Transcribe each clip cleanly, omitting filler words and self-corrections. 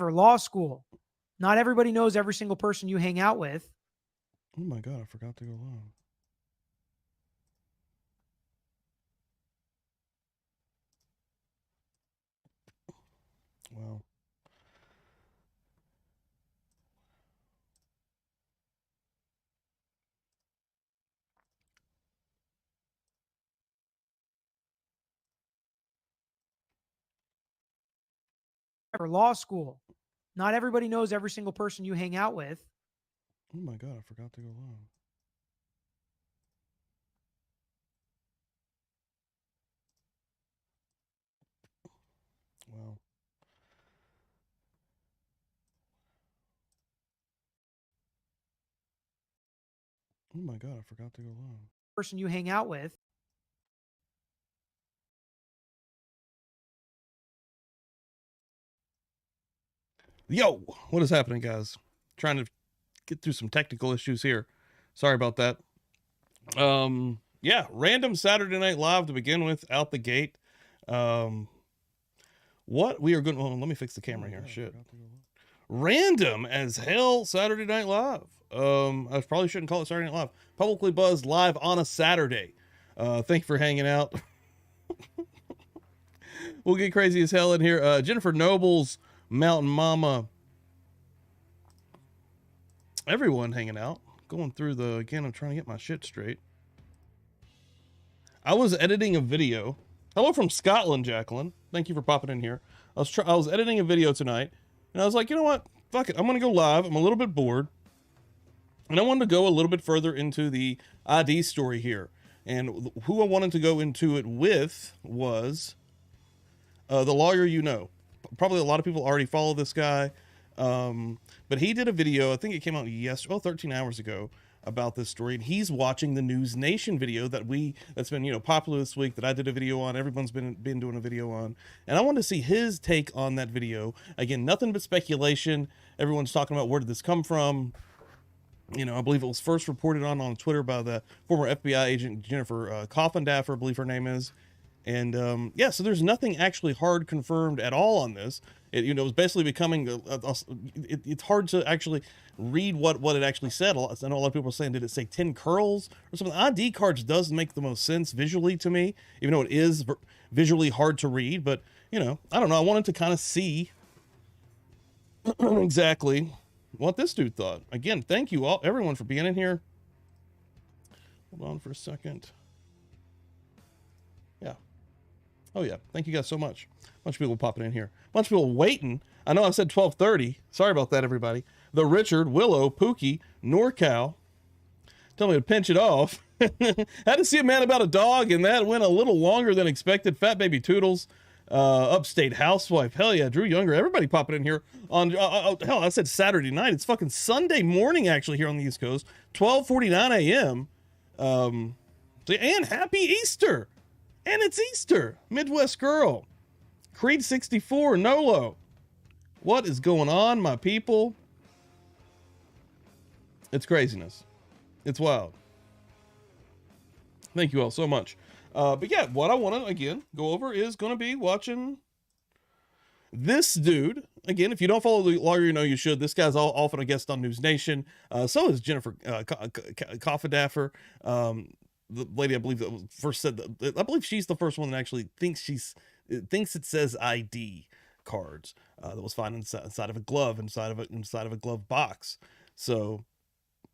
law school. Not everybody knows every single person you hang out with. Oh my God, I forgot to go live. Wow. Law school. Not everybody knows every single person you hang out with. Oh my God, I forgot to go live. Wow. Oh my God, I forgot to go live. Person you hang out with. Yo, what is happening, guys? Trying to get through some technical issues here. Sorry about that. Yeah, random Saturday Night Live to begin with, out the gate. What we are going. Well, let me fix the camera here. Shit. Random as hell Saturday Night Live. I probably shouldn't call it Saturday Night Live. Publicly Buzzed live on a Saturday. Thank you for hanging out. We'll get crazy as hell in here. Jennifer Noble's Mountain Mama. Everyone hanging out. Going through the, again, I'm trying to get my shit straight. I was editing a video. Hello from Scotland, Jacqueline. Thank you for popping in here. I was editing a video tonight, and I was like, you know what? Fuck it. I'm going to go live. I'm a little bit bored. And I wanted to go a little bit further into the ID story here. And who I wanted to go into it with was the lawyer you know. Probably a lot of people already follow this guy. But he did a video, I think it came out 13 hours ago, about this story, and he's watching the News Nation video that's been popular this week, that I did a video on. Everyone's been doing a video on, and I wanted to see his take on that video. Again, nothing but speculation. Everyone's talking about where did this come from. I believe it was first reported on Twitter by the former FBI agent Jennifer Coffindaffer, I believe her name is. And yeah, so there's nothing actually hard confirmed at all on this. It was basically becoming it's hard to actually read what it actually said. I know a lot of people are saying, did it say 10 curls or something? ID cards does make the most sense visually to me, even though it is visually hard to read. But I don't know. I wanted to kind of see exactly what this dude thought. Again, thank you all, everyone, for being in here. Hold on for a second. Yeah. Oh yeah, thank you guys so much. A bunch of people popping in here. A bunch of people waiting. I know I said 12:30. Sorry about that, everybody. The Richard, Willow, Pookie, NorCal. Tell me to pinch it off. Had to see a man about a dog, and that went a little longer than expected. Fat Baby Toodles. Upstate Housewife. Hell yeah, Drew Younger. Everybody popping in here on, hell, I said Saturday night. It's fucking Sunday morning, actually, here on the East Coast. 12:49 a.m. And happy Easter. And it's Easter. Midwest Girl. Creed 64, Nolo. What is going on, my people? It's craziness. It's wild. Thank you all so much. But yeah, what I want to, again, go over is going to be watching this dude. Again, if you don't follow the lawyer, you should. This guy's often a guest on News Nation. So is Jennifer Coffindaffer. The lady I believe that was first said that, I believe she's the first one that actually thinks it says ID cards that was found inside of a glove, inside of a glove box. So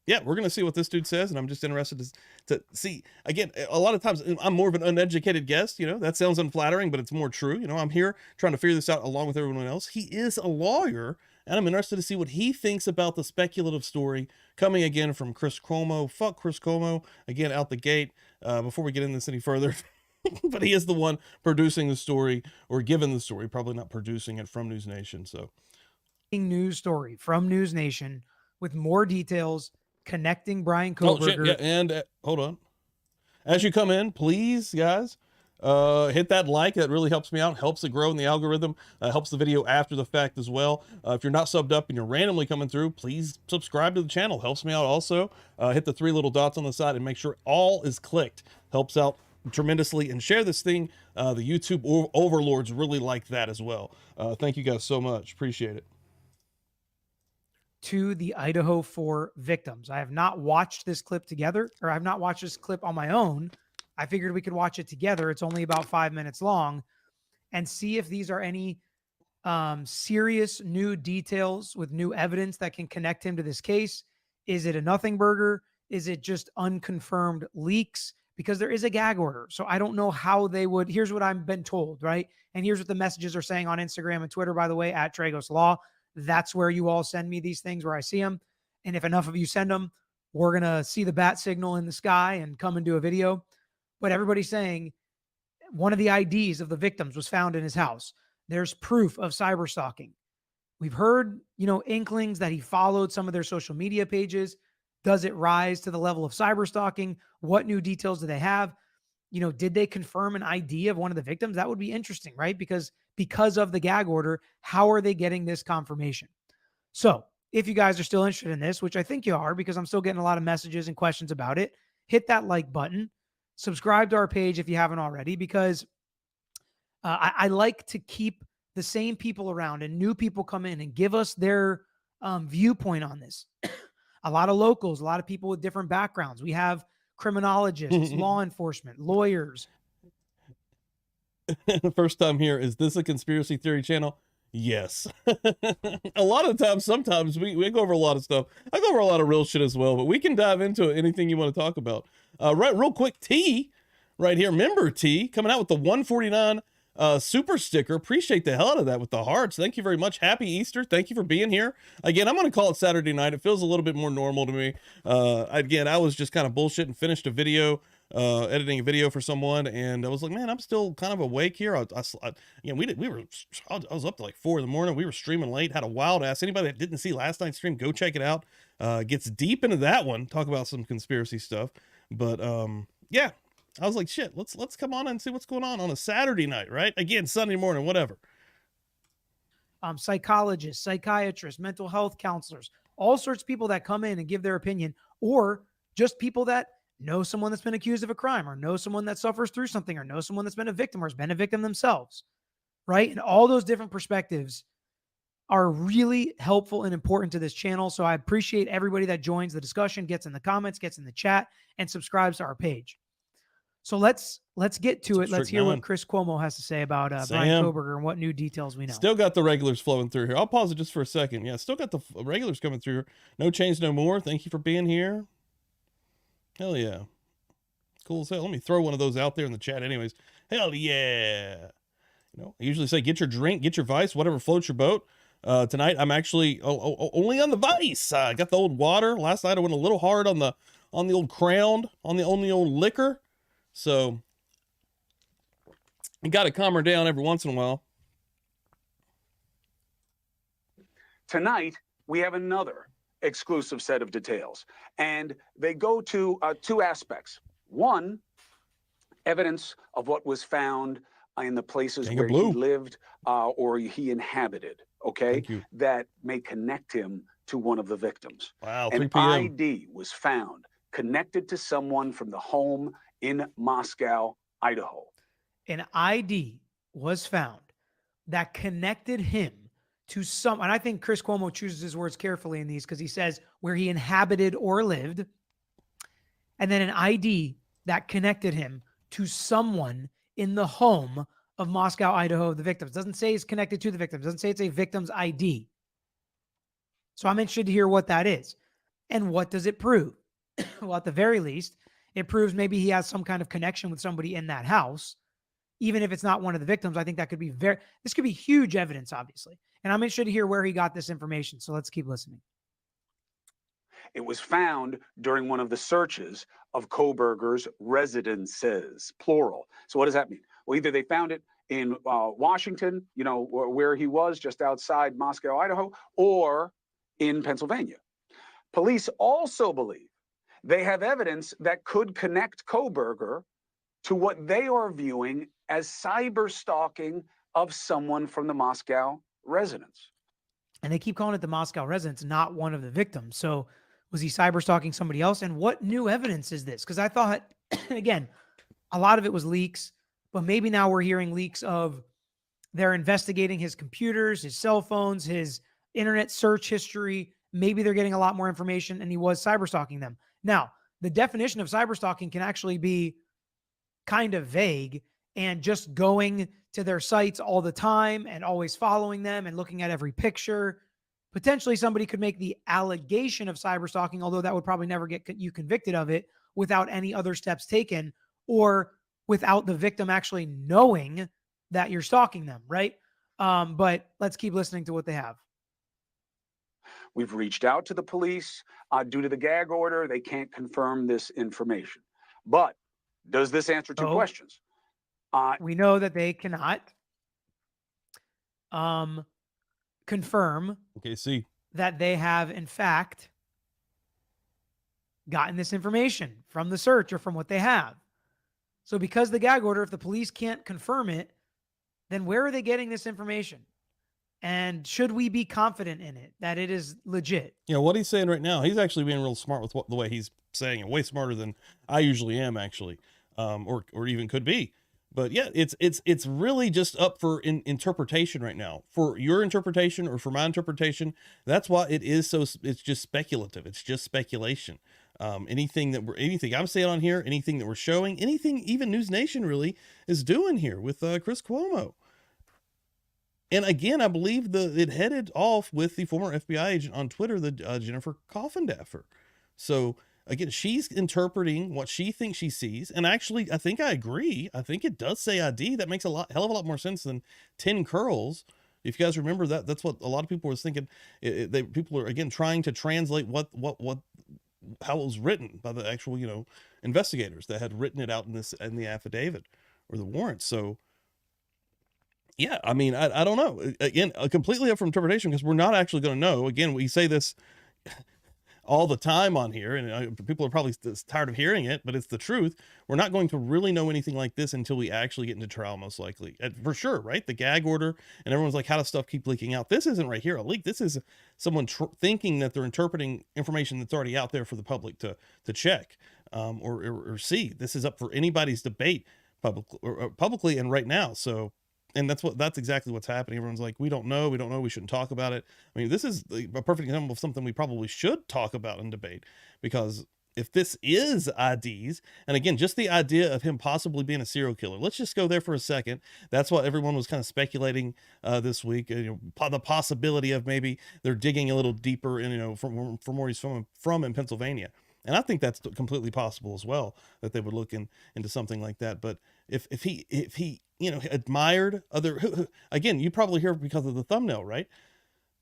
yeah, we're gonna see what this dude says, and I'm just interested to see. Again, a lot of times I'm more of an uneducated guest. That sounds unflattering, but it's more true. I'm here trying to figure this out along with everyone else. He is a lawyer, and I'm interested to see what he thinks about the speculative story coming again from Chris Cuomo. Fuck Chris Cuomo again out the gate. Before we get into this any further, but he is the one producing the story, or given the story, probably not producing it, from News Nation. So, news story from News Nation with more details connecting Bryan Kohberger. Yeah, and hold on. As you come in, please, guys, hit that like. That really helps me out, helps it grow in the algorithm, helps the video after the fact as well. If you're not subbed up and you're randomly coming through, please subscribe to the channel. Helps me out also. Hit the 3 little dots on the side and make sure all is clicked. Helps out tremendously. And share this thing. The YouTube overlords really like that as well. Thank you guys so much. Appreciate it. to the Idaho 4 victims. I have not watched this clip together, or I've not watched this clip on my own. I figured we could watch it together. It's only about 5 minutes long, and see if these are any serious new details with new evidence that can connect him to this case. Is it a nothing burger? Is it just unconfirmed leaks? Because there is a gag order. So I don't know how they would. Here's what I've been told, right? And here's what the messages are saying on Instagram and Twitter, by the way, at Tragos Law. That's where you all send me these things, where I see them. And if enough of you send them, we're going to see the bat signal in the sky and come and do a video. But everybody's saying one of the IDs of the victims was found in his house. There's proof of cyber stalking. We've heard, inklings that he followed some of their social media pages. Does it rise to the level of cyber stalking? What new details do they have? Did they confirm an ID of one of the victims? That would be interesting, right? Because of the gag order, how are they getting this confirmation? So if you guys are still interested in this, which I think you are, because I'm still getting a lot of messages and questions about it, hit that like button, subscribe to our page if you haven't already, because I like to keep the same people around and new people come in and give us their viewpoint on this. A lot of locals, a lot of people with different backgrounds. We have criminologists, law enforcement, lawyers. First time here. Is this a conspiracy theory channel? Yes. A lot of times, sometimes we go over a lot of stuff. I go over a lot of real shit as well, but we can dive into anything you want to talk about. Right, real quick, T right here, member T, coming out with the 149 super sticker. Appreciate the hell out of that with the hearts. Thank you very much. Happy Easter. Thank you for being here. Again, I'm going to call it Saturday night. It feels a little bit more normal to me. Again, I was just kind of bullshitting, finished a video, editing a video for someone, and I was like, man, I'm still kind of awake here. I was up to like 4 a.m. We were streaming late, had a wild ass. Anybody that didn't see last night's stream, go check it out. Gets deep into that one, talk about some conspiracy stuff. But yeah, I was like, shit, let's come on and see what's going on a Saturday night, right? Again, Sunday morning, whatever. Psychologists, psychiatrists, mental health counselors, all sorts of people that come in and give their opinion, or just people that know someone that's been accused of a crime, or know someone that suffers through something, or know someone that's been a victim or has been a victim themselves, right? And all those different perspectives are really helpful and important to this channel. So I appreciate everybody that joins the discussion, gets in the comments, gets in the chat, and subscribes to our page. So let's get to it. Let's hear what Chris Cuomo has to say about Bryan Kohberger and what new details we know. Still got the regulars flowing through here. I'll pause it just for a second. Yeah, still got the regulars coming through. No change, no more. Thank you for being here. Hell yeah. Cool as hell. Let me throw one of those out there in the chat anyways. Hell yeah. I usually say get your drink, get your vice, whatever floats your boat. Tonight I'm actually only on the vice. I got the old water. Last night I went a little hard on the old Crown, on the old liquor. So you got to calm her down every once in a while. Tonight, we have another exclusive set of details, and they go to 2 aspects. One, evidence of what was found in the places where he lived or he inhabited, okay, that may connect him to one of the victims. Wow, An ID was found connected to someone from the home in Moscow, Idaho. An ID was found that connected him to some, and I think Chris Cuomo chooses his words carefully in these, because he says where he inhabited or lived, and then an ID that connected him to someone in the home of Moscow, Idaho, the victims. Doesn't say he's connected to the victims. Doesn't say it's a victim's ID. So I'm interested to hear what that is. And what does it prove? Well, at the very least, it proves maybe he has some kind of connection with somebody in that house. Even if it's not one of the victims, I think that could be this could be huge evidence, obviously. And I'm interested to hear where he got this information. So let's keep listening. It was found during one of the searches of Kohberger's residences, plural. So what does that mean? Well, either they found it in Washington, where he was just outside Moscow, Idaho, or in Pennsylvania. Police also believe they have evidence that could connect Kohberger to what they are viewing as cyber stalking of someone from the Moscow residence. And they keep calling it the Moscow residence, not one of the victims. So was he cyber stalking somebody else? And what new evidence is this? Because I thought, again, a lot of it was leaks, but maybe now we're hearing leaks of they're investigating his computers, his cell phones, his internet search history, maybe they're getting a lot more information and he was cyberstalking them. Now, the definition of cyberstalking can actually be kind of vague, and just going to their sites all the time and always following them and looking at every picture. Potentially somebody could make the allegation of cyberstalking, although that would probably never get you convicted of it without any other steps taken or without the victim actually knowing that you're stalking them, right? But let's keep listening to what they have. We've reached out to the police. Due to the gag order, they can't confirm this information. But does this answer two questions? We know that they cannot confirm that they have, in fact, gotten this information from the search or from what they have. So because the gag order, if the police can't confirm it, then where are they getting this information? And should we be confident in it, that it is legit? You know, what he's saying right now, he's actually being real smart with the way he's saying it, way smarter than I usually am, actually, or even could be. But yeah, it's really just up for interpretation right now. For your interpretation or for my interpretation, that's why it is so. It's just speculative. It's just speculation. Anything I'm saying on here, anything that we're showing, anything even News Nation really is doing here with Chris Cuomo. And again, I believe it headed off with the former FBI agent on Twitter, the Jennifer Coffindaffer. So again, she's interpreting what she thinks she sees. And actually, I think I agree. I think it does say ID. That makes hell of a lot more sense than 10 curls. If you guys remember that's what a lot of people were thinking. People are again trying to translate how it was written by the actual, investigators that had written it out in the affidavit or the warrant. So yeah, I mean, I don't know. Again, completely up for interpretation because we're not actually going to know. Again, we say this all the time on here, and people are probably tired of hearing it, but it's the truth. We're not going to really know anything like this until we actually get into trial, most likely. For sure, right? The gag order, and everyone's like, how does stuff keep leaking out? This isn't right here a leak. This is someone thinking that they're interpreting information that's already out there for the public to check or see. This is up for anybody's debate publicly and right now. So, and that's exactly what's happening. Everyone's like, we don't know, we shouldn't talk about it. I mean, this is a perfect example of something we probably should talk about in debate, because if this is IDs, and again, just the idea of him possibly being a serial killer, let's just go there for a second. That's what everyone was kind of speculating this week. The possibility of maybe they're digging a little deeper in, from where he's from in Pennsylvania. And I think that's completely possible as well, that they would look into something like that. But if he admired other, again, you probably hear because of the thumbnail, right?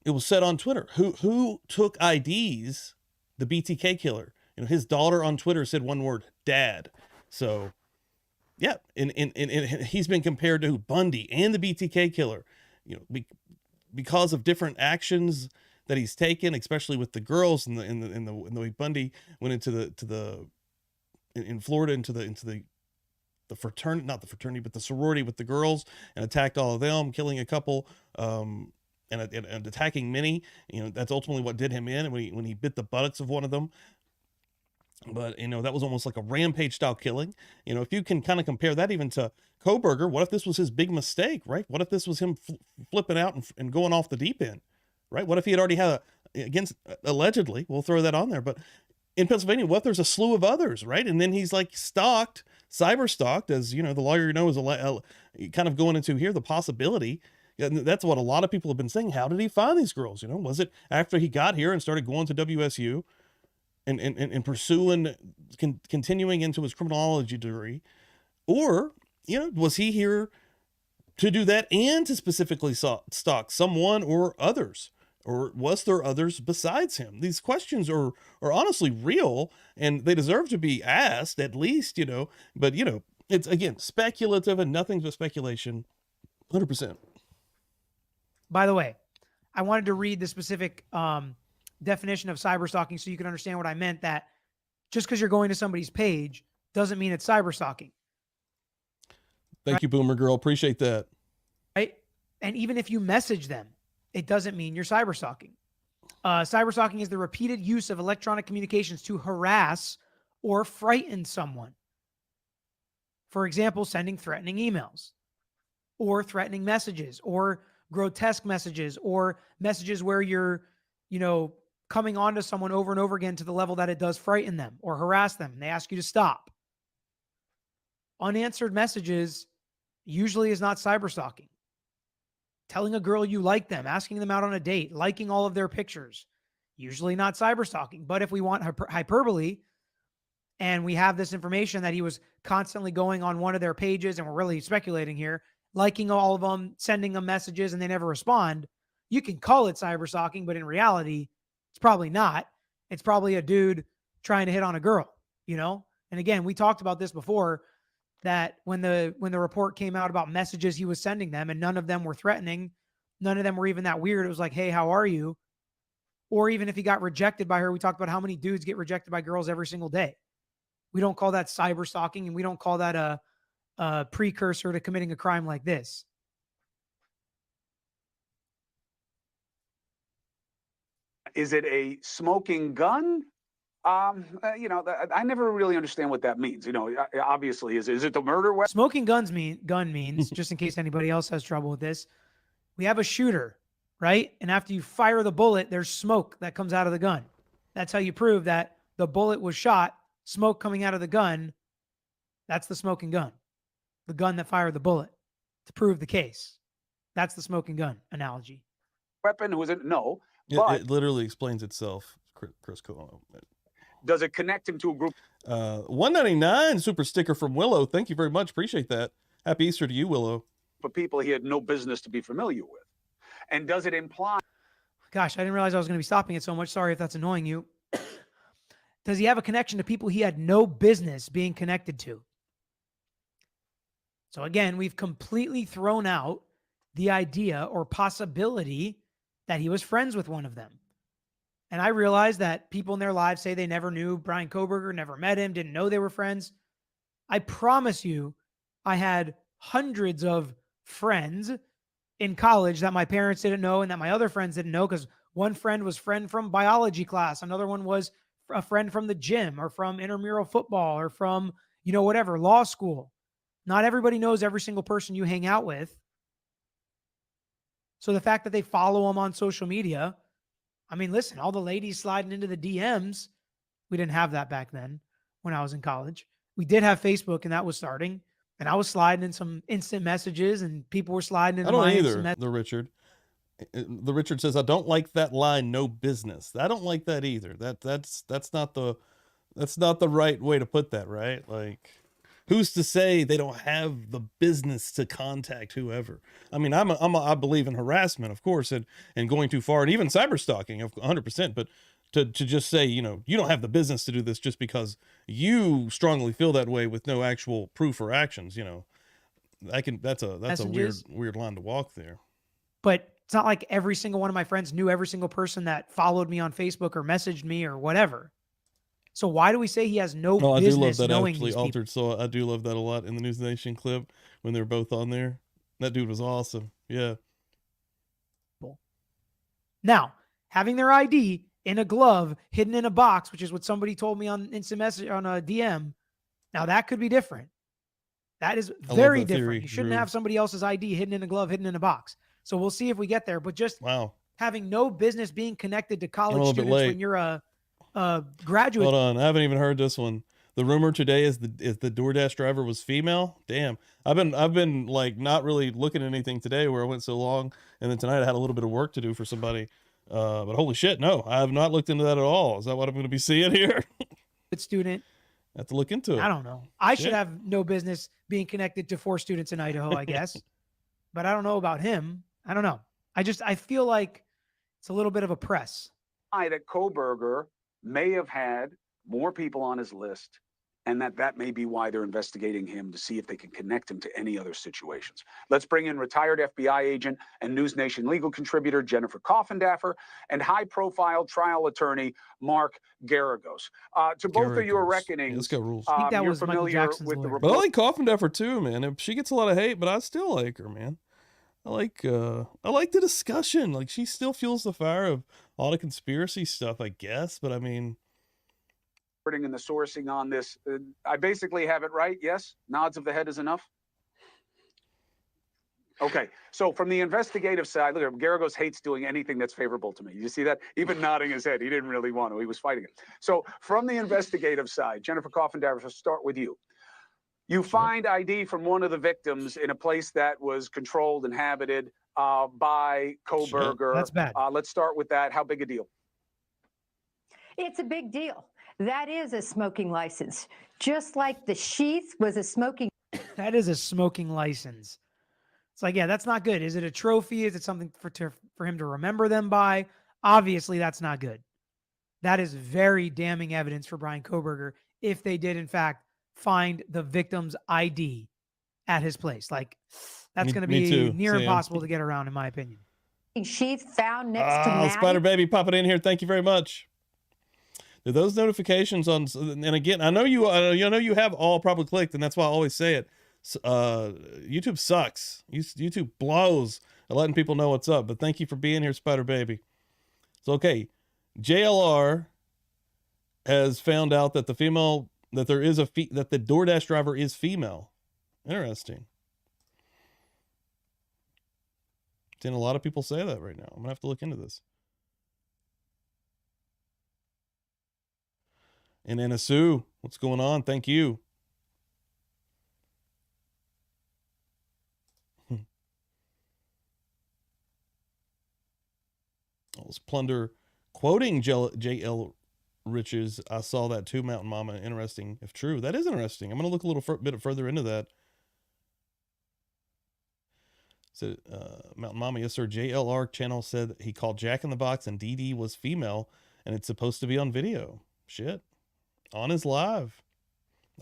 It was said on Twitter, who took IDs, the BTK killer. His daughter on Twitter said one word, dad. So yeah. And he's been compared to Bundy and the BTK killer, because of different actions that he's taken, especially with the girls and the way Bundy went in Florida into the fraternity, not the fraternity, but the sorority with the girls, and attacked all of them, killing a couple, and attacking many. That's ultimately what did him in when he bit the buttocks of one of them. But that was almost like a rampage style killing. If you can kind of compare that even to Kohberger, what if this was his big mistake, right? What if this was him flipping out and going off the deep end? Right? What if he had already had allegedly, we'll throw that on there, but in Pennsylvania, what if there's a slew of others, right? And then he's like cyber stalked, as the lawyer is kind of going into here, the possibility. And that's what a lot of people have been saying. How did he find these girls? Was it after he got here and started going to WSU and pursuing, continuing into his criminology degree? Or, was he here to do that and to specifically stalk someone or others? Or was there others besides him? These questions are honestly real, and they deserve to be asked at least, but it's again, speculative and nothing but speculation. 100%. By the way, I wanted to read the specific definition of cyber stalking so you can understand what I meant, that just because you're going to somebody's page doesn't mean it's cyber stalking. Thank you, Boomer Girl. Appreciate that. Right. And even if you message them, it doesn't mean you're cyber stalking. Cyber stalking is the repeated use of electronic communications to harass or frighten someone. For example, sending threatening emails or threatening messages or grotesque messages or messages where you're, coming on to someone over and over again to the level that it does frighten them or harass them, and they ask you to stop. Unanswered messages usually is not cyberstalking. Telling a girl you like them, asking them out on a date, liking all of their pictures, usually not cyberstalking. But if we want hyperbole, and we have this information that he was constantly going on one of their pages, and we're really speculating here, liking all of them, sending them messages, and they never respond, you can call it cyberstalking, but in reality, it's probably not. It's probably a dude trying to hit on a girl, you know? And again, we talked about this before, that when the report came out about messages he was sending them, and none of them were threatening, none of them were even that weird. It was like, hey, how are you? Or even if he got rejected by her, we talked about how many dudes get rejected by girls every single day. We don't call that cyber stalking, and we don't call that a precursor to committing a crime like this. Is it a smoking gun? You know, I never really understand what that means. You know, obviously, is it the murder weapon? Smoking gun means, just in case anybody else has trouble with this, we have a shooter, right? And after you fire the bullet, there's smoke that comes out of the gun. That's how you prove that the bullet was shot. Smoke coming out of the gun, that's the smoking gun. The gun that fired the bullet to prove the case. That's the smoking gun analogy. Weapon? Was it? No. It literally explains itself, Chris Cohen. Does it connect him to a group? 199 super sticker from Willow. Thank you very much. Appreciate that. Happy Easter to you, Willow. For people he had no business to be familiar with. And does it imply? Gosh, I didn't realize I was going to be stopping it so much. Sorry if that's annoying you. Does he have a connection to people he had no business being connected to? So again, we've completely thrown out the idea or possibility that he was friends with one of them. And I realize that people in their lives say they never knew Bryan Kohberger, never met him, didn't know they were friends. I promise you, I had hundreds of friends in college that my parents didn't know and that my other friends didn't know, because one friend was friend from biology class. Another one was a friend from the gym or from intramural football or from, you know, whatever, law school. Not everybody knows every single person you hang out with. So the fact that they follow him on social media, I mean, listen, all the ladies sliding into the DMs, we didn't have that back then when I was in college. We did have Facebook, and that was starting. And I was sliding in some instant messages, and people were sliding in. I don't either, the Richard. The Richard says, I don't like that line, no business. I don't like that either. That's not the right way to put that, right? Like, who's to say they don't have the business to contact whoever? I mean, I believe in harassment, of course, and going too far, and even cyber stalking, 100%. But to just say, you know, you don't have the business to do this just because you strongly feel that way with no actual proof or actions, you know, that's a weird line to walk there. But it's not like every single one of my friends knew every single person that followed me on Facebook or messaged me or whatever. So why do we say he has no business knowing these people? I do love that actually, Altered Soul. I do love that a lot in the News Nation clip when they're both on there. That dude was awesome. Yeah. Now, having their ID in a glove, hidden in a box, which is what somebody told me on instant message on a DM. Now that could be different. That is very different. Theory, you shouldn't have somebody else's ID hidden in a glove, hidden in a box. So we'll see if we get there. But just having no business being connected to college students when you're a graduate. Hold on, I haven't even heard this one. The rumor today is the DoorDash driver was female. Damn, I've been like not really looking at anything today where I went so long, and then tonight I had a little bit of work to do for somebody. But holy shit, no, I have not looked into that at all. Is that what I'm going to be seeing here? Good student. I have to look into it. I don't know. I should have no business being connected to 4 students in Idaho, I guess. But I don't know about him. I don't know. I feel like it's a little bit of a press. That Kohberger may have had more people on his list, and that may be why they're investigating him, to see if they can connect him to any other situations. Let's bring in retired FBI agent and News Nation legal contributor Jennifer Coffindaffer and high-profile trial attorney Mark Garagos. To both of your reckonings, let's go rules. I think that you're was familiar with the report. But I like Coffindaffer too, man. She gets a lot of hate, but I still like her, man. I like the discussion. Like, she still fuels the fire of all the conspiracy stuff, I guess. But I mean, and the sourcing on this, I basically have it right. Yes, nods of the head is enough. Okay, so from the investigative side, look at Garagos hates doing anything that's favorable to me. You see that? Even nodding his head. He didn't really want to. He was fighting it. So from the investigative side, Jennifer Coffindaffer, let's start with you. You find ID from one of the victims in a place that was controlled, inhabited by Kohberger. That's bad. Let's start with that. How big a deal? It's a big deal. That is a smoking license. Just like the sheath was a smoking. That is a smoking license. It's like, yeah, that's not good. Is it a trophy? Is it something for him to remember them by? Obviously, that's not good. That is very damning evidence for Bryan Kohberger if they did, in fact, find the victim's ID at his place. Like, that's going to be near impossible to get around, in my opinion. Sheath found next to Maddie. Spider Baby popping in here. Thank you very much. Do those notifications on? And again, I know you have all probably clicked, and that's why I always say it. YouTube sucks. YouTube blows at letting people know what's up. But thank you for being here, Spider Baby. So okay, JLR has found out that the DoorDash driver is female. Interesting. Seeing a lot of people say that right now. I'm gonna have to look into this. And Anna Sue, what's going on? Thank you. I was Plunder quoting JL Riches. I saw that too, Mountain Mama. Interesting, if true. That is interesting. I'm going to look a little bit further into that. So, Mountain Mama, yes, sir. JLR channel said he called Jack in the Box and DD was female, and it's supposed to be on video. Shit. On his live.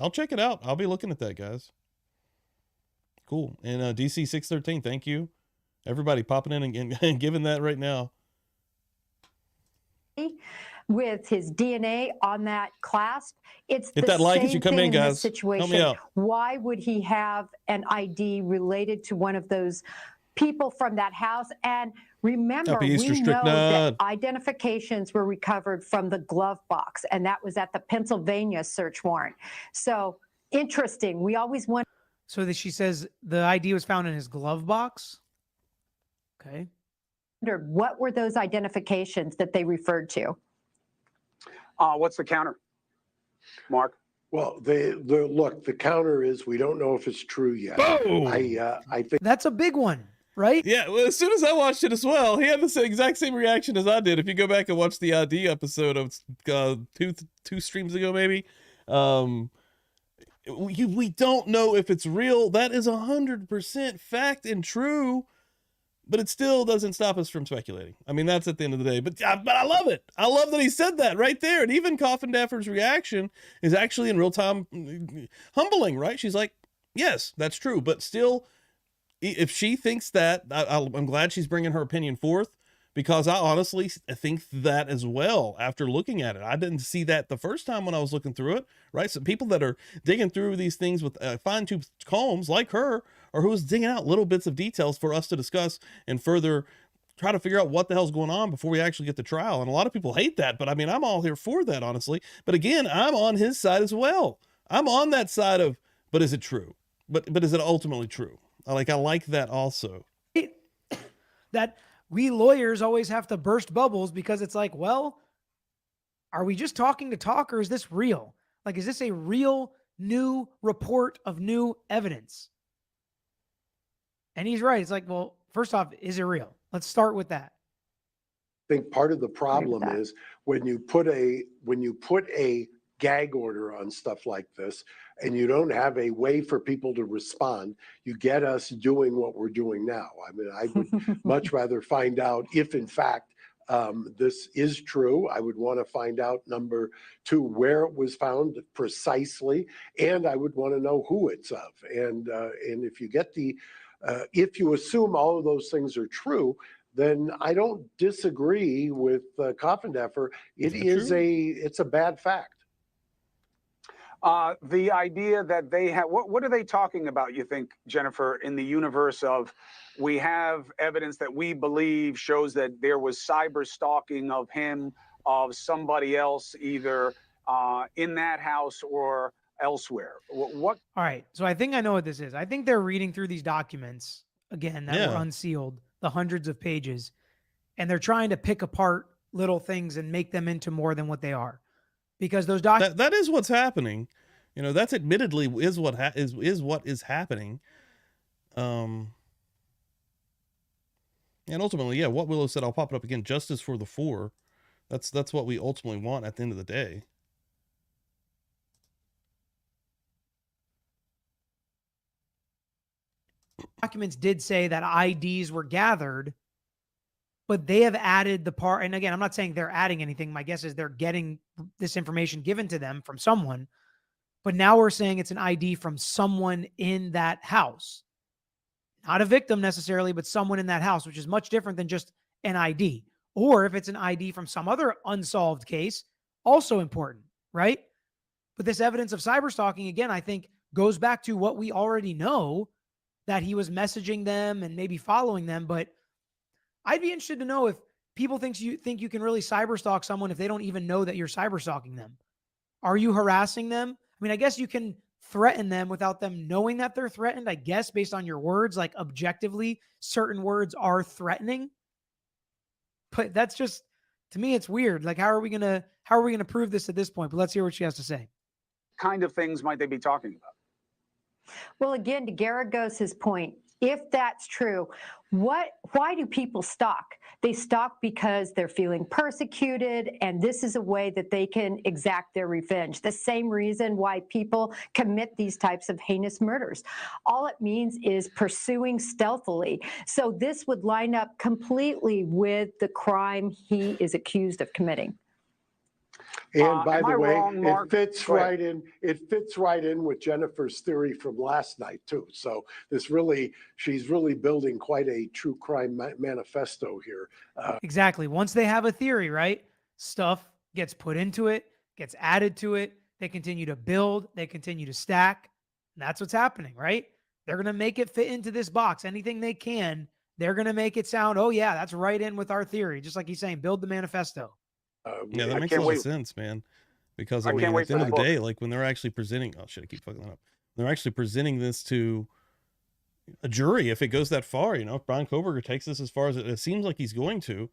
I'll check it out. I'll be looking at that, guys. Cool. And DC 613, thank you. Everybody popping in and giving that right now. With his DNA on that clasp, it's hit the that like same as you come thing in, guys. situation. Help me out. Why would he have an ID related to one of those people from that house? And remember, we know that identifications were recovered from the glove box, and that was at the Pennsylvania search warrant. So interesting. We always wonder. So that she says the ID was found in his glove box. Okay. What were those identifications that they referred to? What's the counter, Mark? Well, look, the counter is we don't know if it's true yet. Boom! I think that's a big one, right? Yeah. Well, as soon as I watched it as well, he had the exact same reaction as I did. If you go back and watch the ID episode of two streams ago, maybe, we don't know if it's real. That is 100% fact and true. But it still doesn't stop us from speculating. I mean, that's at the end of the day. But I love it. I love that he said that right there. And even Coffindaffer's reaction is actually in real time humbling, right? She's like, yes, that's true. But still, if she thinks that, I'm glad she's bringing her opinion forth, because I honestly think that as well after looking at it. I didn't see that the first time when I was looking through it, right? So people that are digging through these things with fine-tooth combs like her, or who's digging out little bits of details for us to discuss and further try to figure out what the hell's going on before we actually get to trial. And a lot of people hate that, but I mean, I'm all here for that, honestly. But again, I'm on his side as well. I'm on that side of, but is it true? But is it ultimately true? I like that also. That we lawyers always have to burst bubbles because it's like, well, are we just talking to talk, or is this real? Like, is this a real new report of new evidence? And he's right. It's like, well, first off, is it real? Let's start with that. I think part of the problem is when you put a gag order on stuff like this, and you don't have a way for people to respond, you get us doing what we're doing now. I mean, I would much rather find out if, in fact, this is true. I would want to find out, number two, where it was found precisely, and I would want to know who it's of. And if you get if you assume all of those things are true, then I don't disagree with Coffindaffer. It's a bad fact. The idea that they have, what are they talking about, you think, Jennifer, in the universe of, we have evidence that we believe shows that there was cyber stalking of him, of somebody else, either in that house or elsewhere? What? All right. So I think I know what this is. I think they're reading through these documents again, that were unsealed, the hundreds of pages, and they're trying to pick apart little things and make them into more than what they are. Because those documents... That is what's happening. You know, that's admittedly is what is happening. And ultimately, yeah, what Willow said, I'll pop it up again, justice for the 4. That's what we ultimately want at the end of the day. Documents did say that IDs were gathered, but they have added the part. And again, I'm not saying they're adding anything. My guess is they're getting this information given to them from someone. But now we're saying it's an ID from someone in that house. Not a victim necessarily, but someone in that house, which is much different than just an ID. Or if it's an ID from some other unsolved case, also important, right? But this evidence of cyberstalking, again, I think goes back to what we already know, that he was messaging them and maybe following them. But I'd be interested to know if people think you can really cyberstalk someone if they don't even know that you're cyberstalking them. Are you harassing them? I mean, I guess you can threaten them without them knowing that they're threatened, I guess, based on your words. Like, objectively, certain words are threatening. But that's just, to me, it's weird. Like, how are we gonna prove this at this point? But let's hear what she has to say. Kind of things might they be talking about? Well, again, to Garagos's point, if that's true, why do people stalk? They stalk because they're feeling persecuted, and this is a way that they can exact their revenge. The same reason why people commit these types of heinous murders. All it means is pursuing stealthily. So this would line up completely with the crime he is accused of committing. And by am the I way, wrong, Mark? it fits right in. It fits right in with Jennifer's theory from last night too. So she's really building quite a true crime manifesto here. Exactly. Once they have a theory, right? Stuff gets put into it, gets added to it. They continue to build. They continue to stack. And that's what's happening, right? They're going to make it fit into this box. Anything they can, they're going to make it sound, oh yeah, that's right in with our theory. Just like he's saying, build the manifesto. Yeah, that makes a lot of sense, man. Because I mean, at the end of the day, like when they're actually presenting, oh shit, I keep fucking that up. They're actually presenting this to a jury. If it goes that far, you know, if Bryan Kohberger takes this as far as it seems like he's going to,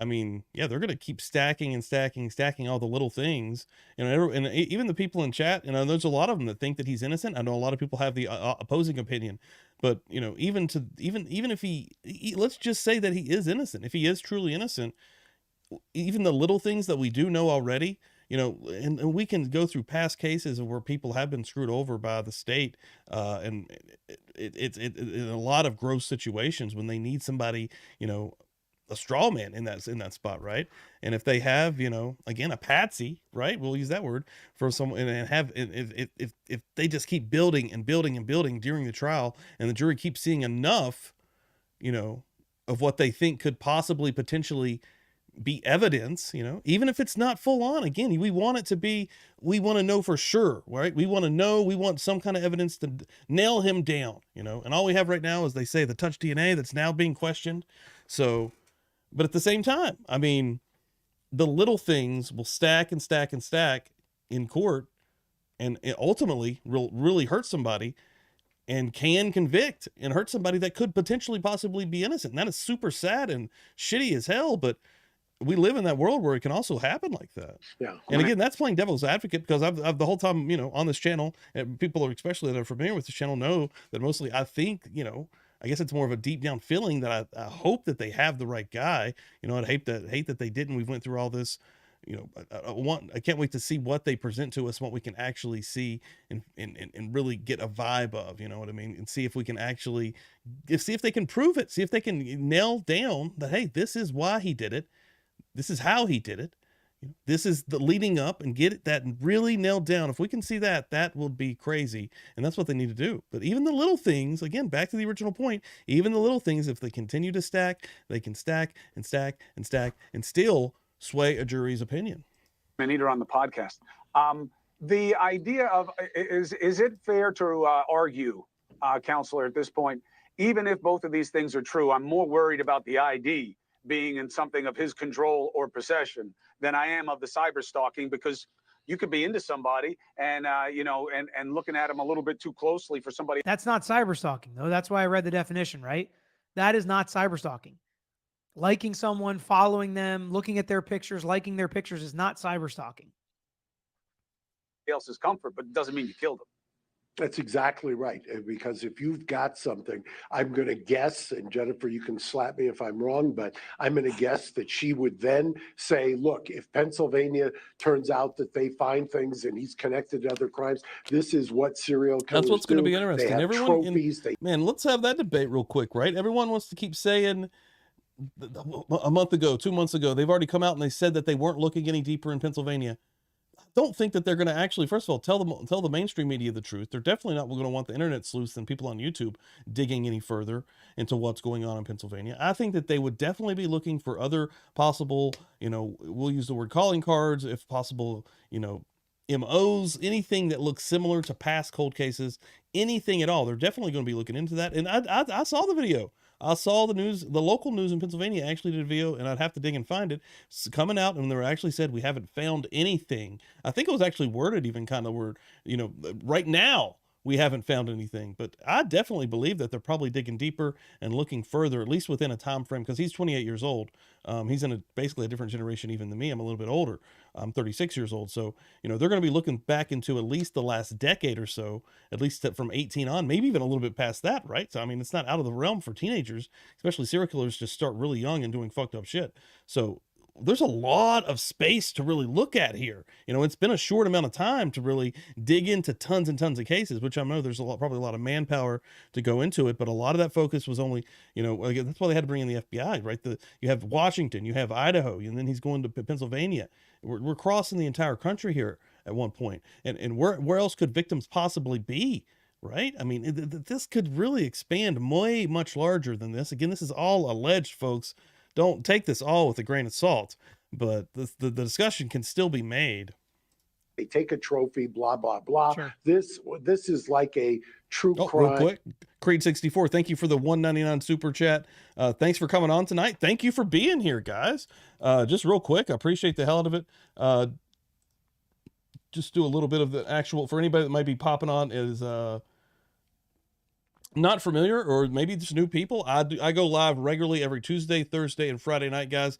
I mean, yeah, they're going to keep stacking and stacking, stacking all the little things. You know, and even the people in chat, you know, there's a lot of them that think that he's innocent. I know a lot of people have the opposing opinion, but you know, even if he, let's just say that he is innocent. If he is truly innocent, even the little things that we do know already, you know, and we can go through past cases where people have been screwed over by the state, and it's in a lot of gross situations when they need somebody, you know, a straw man in that spot, right? And if they have, you know, again, a patsy, right? We'll use that word for someone, and have if they just keep building and building and building during the trial, and the jury keeps seeing enough, you know, of what they think could possibly potentially be evidence, you know, even if it's not full on, again, we want it to be, we want to know for sure, right? We want to know, we want some kind of evidence to nail him down, you know, and all we have right now is, they say, the touch DNA that's now being questioned. So, but at the same time, I mean, the little things will stack and stack and stack in court, and it ultimately really hurt somebody, and can convict and hurt somebody that could potentially possibly be innocent. And that is super sad and shitty as hell, but we live in that world where it can also happen like that. Yeah. And again, that's playing devil's advocate, because I've the whole time, you know, on this channel, and people are, especially that are familiar with this channel, know that mostly I think, you know, I guess it's more of a deep down feeling that I hope that they have the right guy. You know, I'd hate that they didn't. We've went through all this, you know, I can't wait to see what they present to us, what we can actually see and really get a vibe of, you know what I mean? And see if we can actually, see if they can prove it, see if they can nail down that, hey, this is why he did it. This is how he did it. This is the leading up, and get it, that really nailed down. If we can see that, that would be crazy. And that's what they need to do. But even the little things, again, back to the original point, even the little things, if they continue to stack, they can stack and stack and stack and still sway a jury's opinion. Anita on the podcast. The idea of, is it fair to argue, counselor, at this point, even if both of these things are true, I'm more worried about the ID being in something of his control or possession than I am of the cyber stalking, because You could be into somebody and, you know, and looking at them a little bit too closely for somebody. That's not cyber stalking, though. That's why I read the definition, right? That is not cyber stalking. Liking someone, following them, looking at their pictures, liking their pictures is not cyber stalking. Else's comfort, but it doesn't mean you killed them. That's exactly right. Because if you've got something, I'm going to guess, and Jennifer, you can slap me if I'm wrong, but I'm going to guess that she would then say, look, if Pennsylvania turns out that they find things and he's connected to other crimes, this is what serial killers That's what's going to be do. interesting. They have Everyone, trophies. man, let's have that debate real quick, right? Everyone wants to keep saying a month ago, 2 months ago, they've already come out and they said that they weren't looking any deeper in Pennsylvania. Don't think that they're going to actually, first of all, tell the mainstream media the truth. They're definitely not going to want the internet sleuths and people on YouTube digging any further into what's going on in Pennsylvania. I think that they would definitely be looking for other possible, you know, we'll use the word calling cards, if possible, you know, MOs, anything that looks similar to past cold cases, anything at all. They're definitely going to be looking into that. And I saw the video. I saw the news, the local news in Pennsylvania actually did a video, and I'd have to dig and find it. It's coming out, and they were actually said, we haven't found anything. I think it was actually worded even kind of word, you know, right now we haven't found anything. But I definitely believe that they're probably digging deeper and looking further, at least within a time frame, because he's 28 years old. He's in basically a different generation even than me. I'm a little bit older. I'm 36 years old. So, you know, they're going to be looking back into at least the last decade or so, at least from 18 on, maybe even a little bit past that, right? So, I mean, it's not out of the realm for teenagers, especially serial killers, just start really young and doing fucked up shit. So there's a lot of space to really look at here. You know, it's been a short amount of time to really dig into tons and tons of cases, which I know there's probably a lot of manpower to go into it, but a lot of that focus was only, you know, that's why they had to bring in the FBI, right? You have Washington, you have Idaho, and then he's going to Pennsylvania. We're crossing the entire country here at one point. And where else could victims possibly be? Right? I mean, this could really expand way much larger than this. Again, this is all alleged, folks. Don't take this all with a grain of salt, but the discussion can still be made. They take a trophy, blah, blah, blah. Sure. This is like a true crime. Real quick, Creed64, thank you for the $1.99 super chat. Thanks for coming on tonight. Thank you for being here, guys. Just real quick, I appreciate the hell out of it. Just do a little bit of the actual, for anybody that might be popping on is not familiar, or maybe just new people. I go live regularly every Tuesday, Thursday, and Friday night, guys.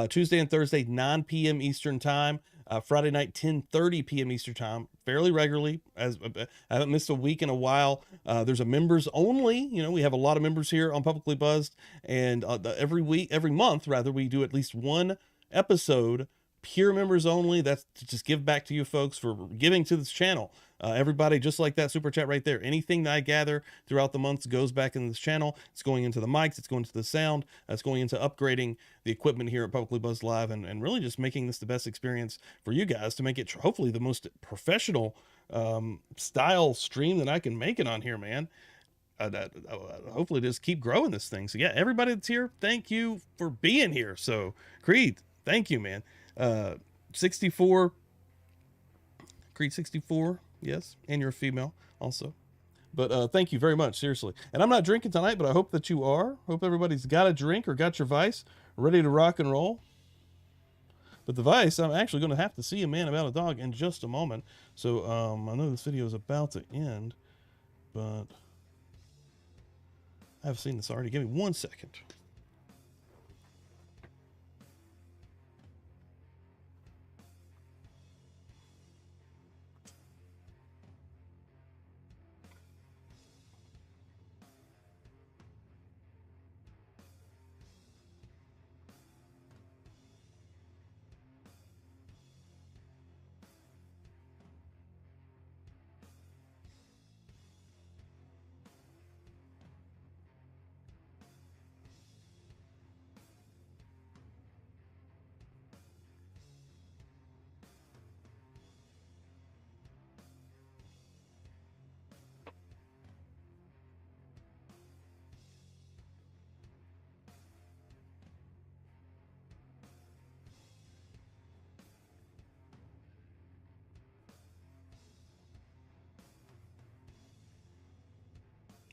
Tuesday and Thursday, 9 p.m. Eastern time. Friday night, 10:30 p.m. Eastern time, fairly regularly. As I haven't missed a week in a while. There's a members only. You know, we have a lot of members here on Publicly Buzzed, and every month, rather, we do at least one episode pure members only. That's to just give back to you folks for giving to this channel. Everybody, just like that super chat right there. Anything that I gather throughout the months goes back into this channel. It's going into the mics. It's going into the sound. It's going into upgrading the equipment here at Publicly Buzzed Live, and really just making this the best experience for you guys to make it hopefully the most professional style stream that I can make it on here, man. Hopefully just keep growing this thing. So yeah, everybody that's here, thank you for being here. So Creed, thank you, man. 64, Creed 64. Yes, and you're a female also. But thank you very much, seriously. And I'm not drinking tonight, but I hope that you are. Hope everybody's got a drink or got your vice ready to rock and roll. But the vice, I'm actually going to have to see a man about a dog in just a moment. So I know this video is about to end, but I've seen this already. Give me 1 second.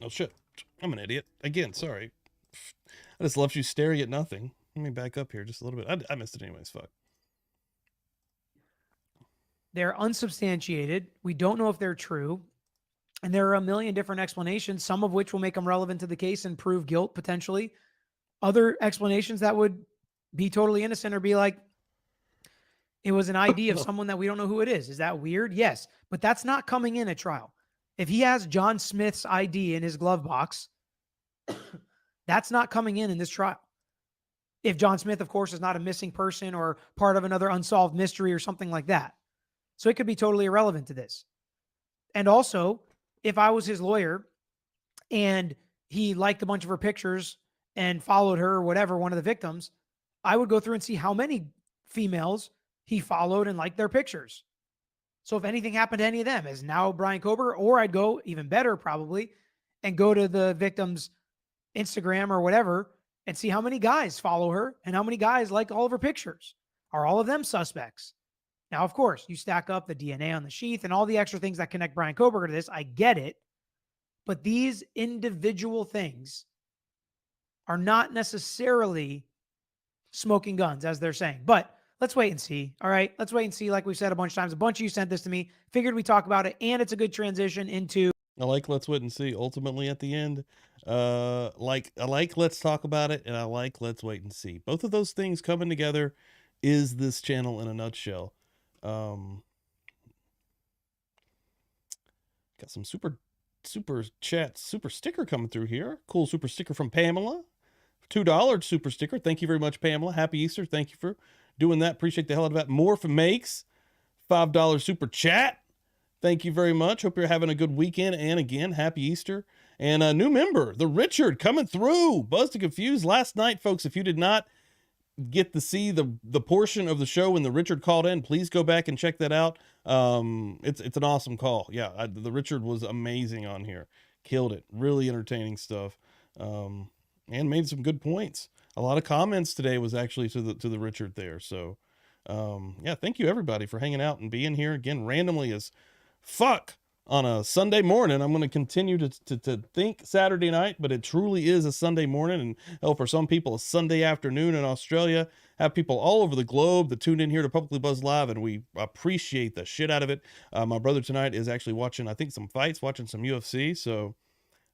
Oh shit, I'm an idiot. Again, sorry. I just left you staring at nothing. Let me back up here just a little bit. I missed it anyways, fuck. They're unsubstantiated. We don't know if they're true. And there are a million different explanations, some of which will make them relevant to the case and prove guilt potentially. Other explanations that would be totally innocent or be like, it was an ID of someone that we don't know who it is. Is that weird? Yes. But that's not coming in at trial. If he has John Smith's ID in his glove box, that's not coming in this trial. If John Smith, of course, is not a missing person or part of another unsolved mystery or something like that. So it could be totally irrelevant to this. And also, if I was his lawyer and he liked a bunch of her pictures and followed her or whatever, one of the victims, I would go through and see how many females he followed and liked their pictures. So if anything happened to any of them, is now Bryan Kohberger, or I'd go even better probably and go to the victim's Instagram or whatever and see how many guys follow her and how many guys like all of her pictures. Are all of them suspects? Now, of course, you stack up the DNA on the sheath and all the extra things that connect Bryan Kohberger to this. I get it. But these individual things are not necessarily smoking guns, as they're saying. But let's wait and see. All right. Let's wait and see. Like we've said a bunch of times, a bunch of you sent this to me. Figured we talk about it. And it's a good transition into. I like let's wait and see. Ultimately, at the end, I like let's talk about it, and I like let's wait and see. Both of those things coming together is this channel in a nutshell. Got some super chat, super sticker coming through here. Cool super sticker from Pamela. $2 super sticker. Thank you very much, Pamela. Happy Easter. Thank you for doing that. Appreciate the hell out of that. Morph makes $5 super chat. Thank you very much. Hope you're having a good weekend. And again, happy Easter. And a new member, the Richard, coming through. Buzzed and Confused last night, folks. If you did not get to see the portion of the show when the Richard called in, please go back and check that out. It's an awesome call. Yeah, the Richard was amazing on here. Killed it. Really entertaining stuff. And made some good points. A lot of comments today was actually to the Richard there. So, yeah, thank you everybody for hanging out and being here again randomly as fuck on a Sunday morning. I'm going to continue to think Saturday night, but it truly is a Sunday morning. And hell, for some people, a Sunday afternoon in Australia. Have people all over the globe that tune in here to Publicly Buzzed Live, and we appreciate the shit out of it. My brother tonight is actually watching, I think, some fights, watching some UFC. So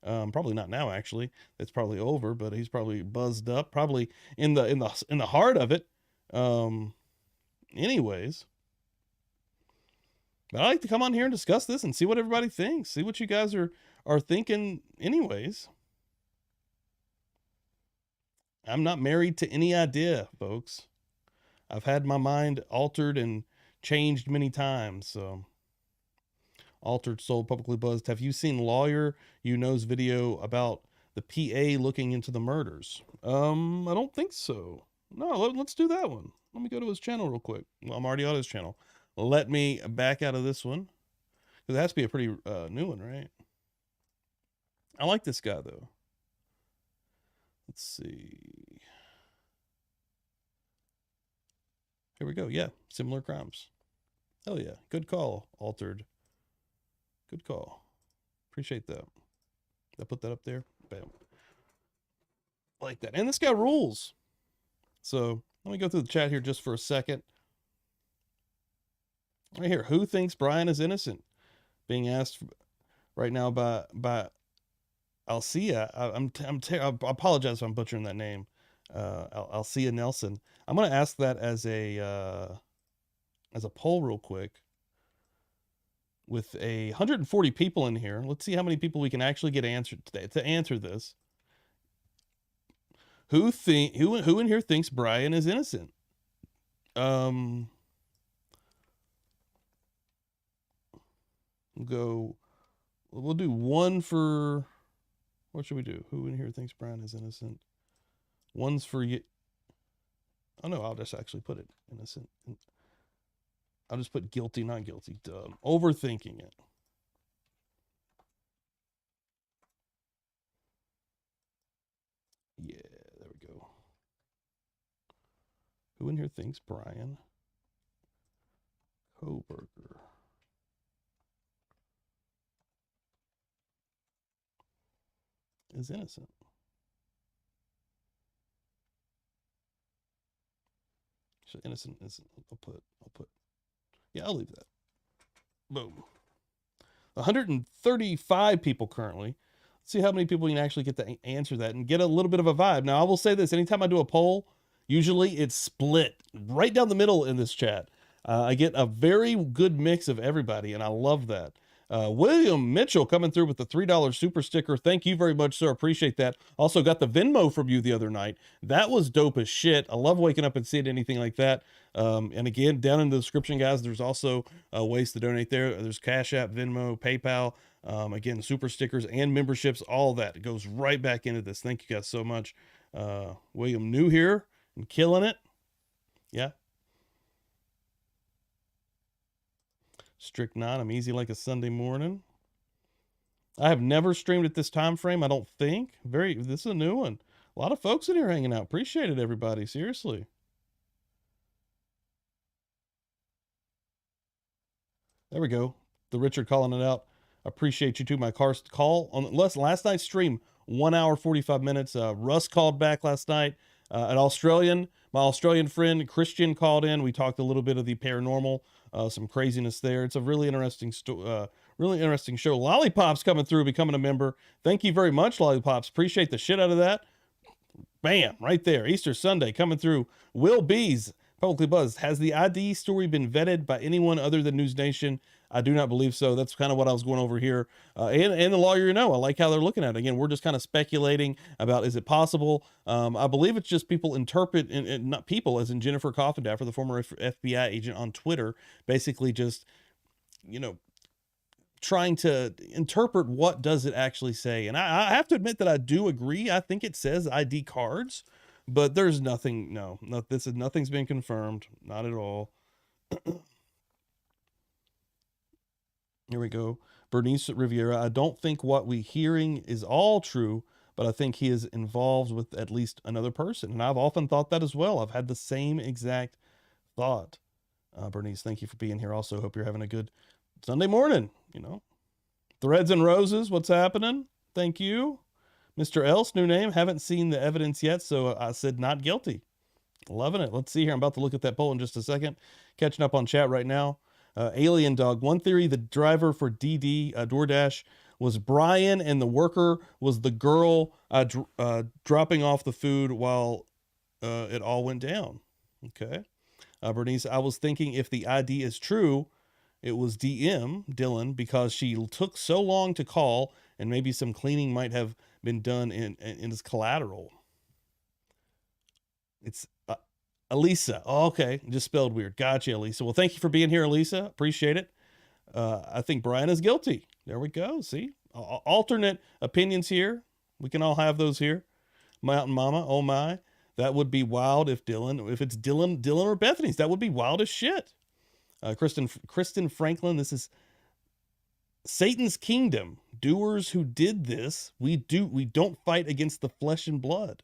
probably not now, actually. It's probably over, but he's probably buzzed up, probably in the heart of it. Anyways. But I like to come on here and discuss this and see what everybody thinks. See what you guys are thinking anyways. I'm not married to any idea, folks. I've had my mind altered and changed many times. So, Altered Soul, Publicly Buzzed. Have you seen Lawyer You Know's video about the PA looking into the murders? I don't think so. No, let's do that one. Let me go to his channel real quick. Well, I'm already on his channel. Let me back out of this one. Because it has to be a pretty new one, right? I like this guy, though. Let's see. Here we go. Yeah, similar crimes. Hell yeah. Good call, Altered. Good call. Appreciate that. I put that up there. Bam. I like that. And this guy rules. So let me go through the chat here just for a second. Right here, who thinks Bryan is innocent? Being asked right now by Alcia. I apologize if I'm butchering that name. Alcia Nelson. I'm going to ask that as a poll real quick. With 140 people in here, let's see how many people we can actually get answered today to answer this. Who in here thinks Bryan is innocent? We'll do one for, what should we do? Who in here thinks Bryan is innocent? One's for you. Oh no, I'll just actually put it innocent. I'll just put guilty, not guilty. Dumb. Overthinking it. Yeah, there we go. Who in here thinks Bryan Kohberger is innocent? So innocent is, I'll put, yeah, I'll leave that. Boom. 135 people currently. Let's see how many people can actually get to answer that and get a little bit of a vibe. Now, I will say this. Anytime I do a poll, usually it's split right down the middle in this chat. I get a very good mix of everybody, and I love that. William Mitchell coming through with the $3 super sticker. Thank you very much, sir. Appreciate that. Also got the Venmo from you the other night. That was dope as shit. I love waking up and seeing anything like that. And again, down in the description, guys, there's also ways to donate there. There's Cash App, Venmo, PayPal. Again, super stickers and memberships, all that. It goes right back into this. Thank you guys so much. William, new here and killing it. Yeah. Strict 9, I'm easy like a Sunday morning. I have never streamed at this time frame, I don't think. This is a new one. A lot of folks in here hanging out. Appreciate it, everybody. Seriously. There we go. The Richard calling it out. Appreciate you too. My car call on last night's stream, 1 hour, 45 minutes. Russ called back last night. My Australian friend Christian called in. We talked a little bit of the paranormal, some craziness there. It's a really interesting show. Lollipops coming through, becoming a member. Thank you very much, Lollipops. Appreciate the shit out of that. Bam, right there. Easter Sunday coming through. Will Bees, Publicly Buzzed. Has the ID story been vetted by anyone other than News Nation? I do not believe so. That's kind of what I was going over here. And the lawyer, I like how they're looking at it. Again, we're just kind of speculating about, is it possible? I believe it's just people interpret, and not people, as in Jennifer Coffindaffer, the former FBI agent on Twitter, basically just, trying to interpret what does it actually say. And I have to admit that I do agree. I think it says ID cards, but there's nothing, nothing's been confirmed. Not at all. Here we go. Bernice Riviera. I don't think what we're hearing is all true, but I think he is involved with at least another person. And I've often thought that as well. I've had the same exact thought. Bernice, thank you for being here. Also, hope you're having a good Sunday morning. Threads and Roses. What's happening? Thank you. Mr. Else, new name. Haven't seen the evidence yet, so I said not guilty. Loving it. Let's see here. I'm about to look at that poll in just a second. Catching up on chat right now. Alien Dog. One theory, the driver for DoorDash was Brian and the worker was the girl dropping off the food while it all went down. Okay. Bernice, I was thinking if the ID is true, it was Dylan, because she took so long to call and maybe some cleaning might have been done in his collateral. It's Elisa. Oh, okay. Just spelled weird. Gotcha, Elisa. Well, thank you for being here, Elisa. Appreciate it. I think Brian is guilty. There we go. See? Alternate opinions here. We can all have those here. Mountain Mama. Oh, my. That would be wild if it's Dylan or Bethany's. That would be wild as shit. Kristen Franklin. This is Satan's kingdom. Doers who did this. We don't fight against the flesh and blood.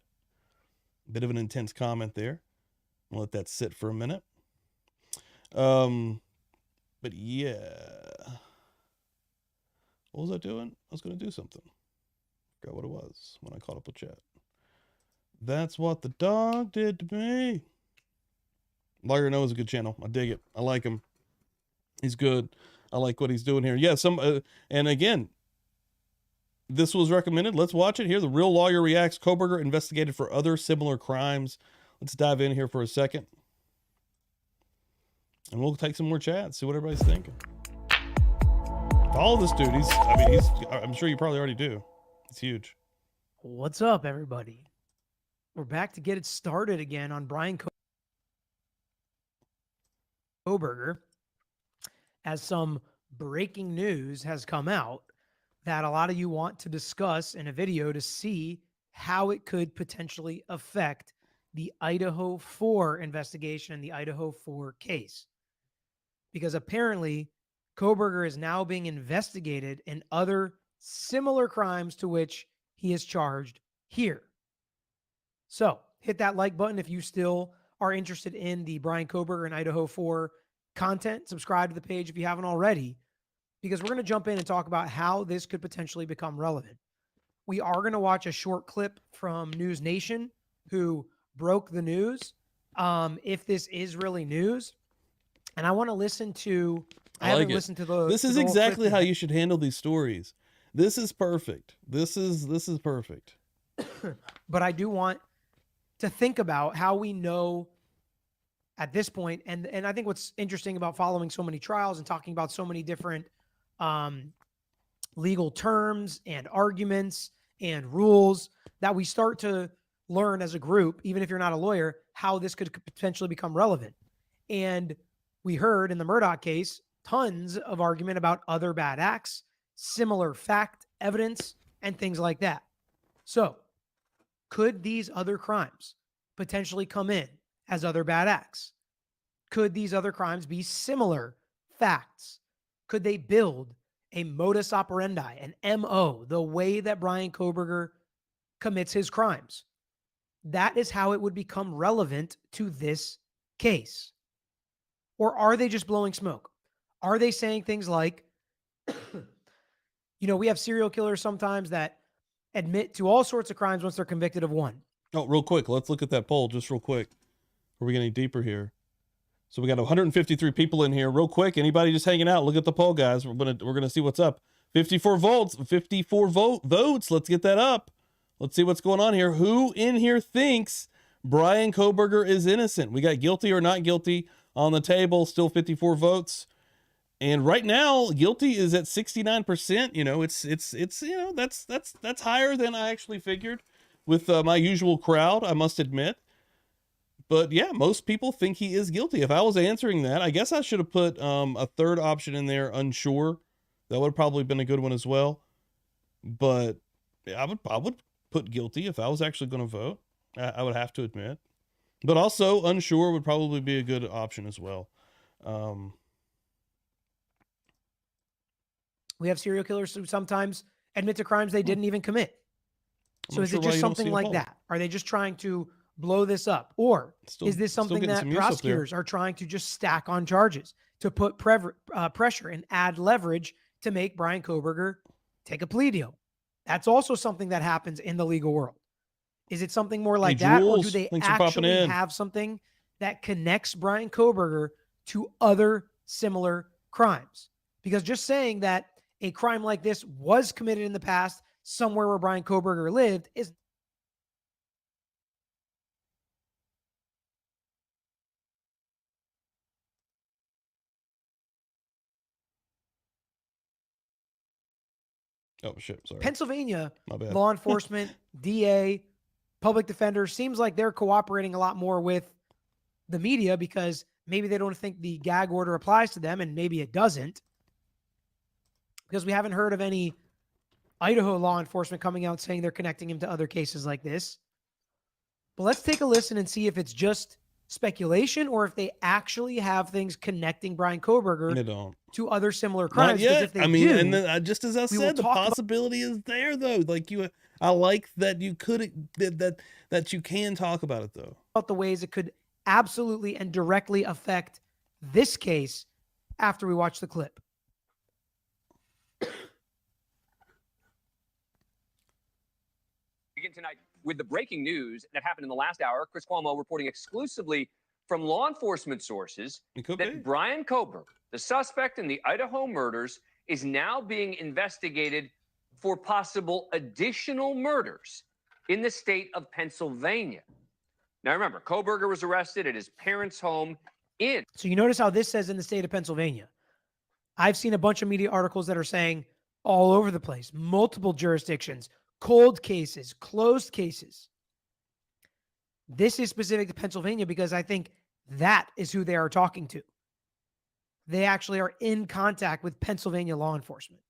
Bit of an intense comment there. I'll let that sit for a minute. But yeah. What was I doing? I was going to do something. Forgot what it was when I caught up with chat. That's what the dog did to me. Lawyer No is a good channel. I dig it. I like him. He's good. I like what he's doing here. Yeah, and again, this was recommended. Let's watch it here. The Real Lawyer Reacts. Kohberger investigated for other similar crimes. Let's dive in here for a second. And we'll take some more chats, see what everybody's thinking. Follow this dude. I'm sure you probably already do. It's huge. What's up, everybody? We're back to get it started again on Bryan Kohberger, as some breaking news has come out that a lot of you want to discuss in a video to see how it could potentially affect the Idaho 4 investigation and the Idaho 4 case. Because apparently Kohberger is now being investigated in other similar crimes to which he is charged here. So hit that like button if you still are interested in the Bryan Kohberger and Idaho 4 content. Subscribe to the page if you haven't already, because we're going to jump in and talk about how this could potentially become relevant. We are going to watch a short clip from News Nation, who broke the news, if this is really news. And I want to listen to I haven't listened to the. This is exactly how you should handle these stories. This is perfect. This is perfect. But I do want to think about how we know at this point, and I think what's interesting about following so many trials and talking about so many different legal terms and arguments and rules, that we start to learn as a group, even if you're not a lawyer, how this could potentially become relevant. And we heard in the Murdaugh case tons of argument about other bad acts, similar fact, evidence, and things like that. So could these other crimes potentially come in as other bad acts? Could these other crimes be similar facts? Could they build a modus operandi, an MO, the way that Bryan Kohberger commits his crimes? That is how it would become relevant to this case. Or are they just blowing smoke? Are they saying things like, we have serial killers sometimes that admit to all sorts of crimes once they're convicted of one. Oh, real quick. Let's look at that poll just real quick. Are we getting deeper here? So we got 153 people in here. Real quick, anybody just hanging out? Look at the poll, guys. We're gonna see what's up. 54 votes. Let's get that up. Let's see what's going on here. Who in here thinks Bryan Kohberger is innocent? We got guilty or not guilty on the table. Still 54 votes. And right now, guilty is at 69%. That's higher than I actually figured with my usual crowd, I must admit. But yeah, most people think he is guilty. If I was answering that, I guess I should have put a third option in there, unsure. That would have probably been a good one as well. But I would put guilty if I was actually going to vote. I would have to admit. But also, unsure would probably be a good option as well. We have serial killers who sometimes admit to crimes they didn't even commit. So is it just something like that? Are they just trying to blow this up? Or is this something that prosecutors are trying to just stack on charges to put pressure and add leverage to make Bryan Kohberger take a plea deal? That's also something that happens in the legal world. Is it something more like that? Or do they actually have something that connects Bryan Kohberger to other similar crimes? Because just saying that a crime like this was committed in the past somewhere where Bryan Kohberger lived is oh shit, sorry. Pennsylvania law enforcement, DA, public defender seems like they're cooperating a lot more with the media because maybe they don't think the gag order applies to them, and maybe it doesn't. Because we haven't heard of any Idaho law enforcement coming out saying they're connecting him to other cases like this. But let's take a listen and see if it's just speculation or if they actually have things connecting Bryan Kohberger to other similar crimes. Not yet. If they do, and then, just as I said, the possibility is there though. Like I like that you could that you can talk about it though. About the ways it could absolutely and directly affect this case after we watch the clip. Begin tonight with the breaking news that happened in the last hour. Chris Cuomo reporting exclusively from law enforcement sources that Bryan Kohberger, the suspect in the Idaho murders, is now being investigated for possible additional murders in the state of Pennsylvania. Now remember, Kohberger was arrested at his parents' home in... So you notice how this says in the state of Pennsylvania. I've seen a bunch of media articles that are saying all over the place, multiple jurisdictions, cold cases, closed cases. This is specific to Pennsylvania because I think that is who they are talking to. They actually are in contact with Pennsylvania law enforcement.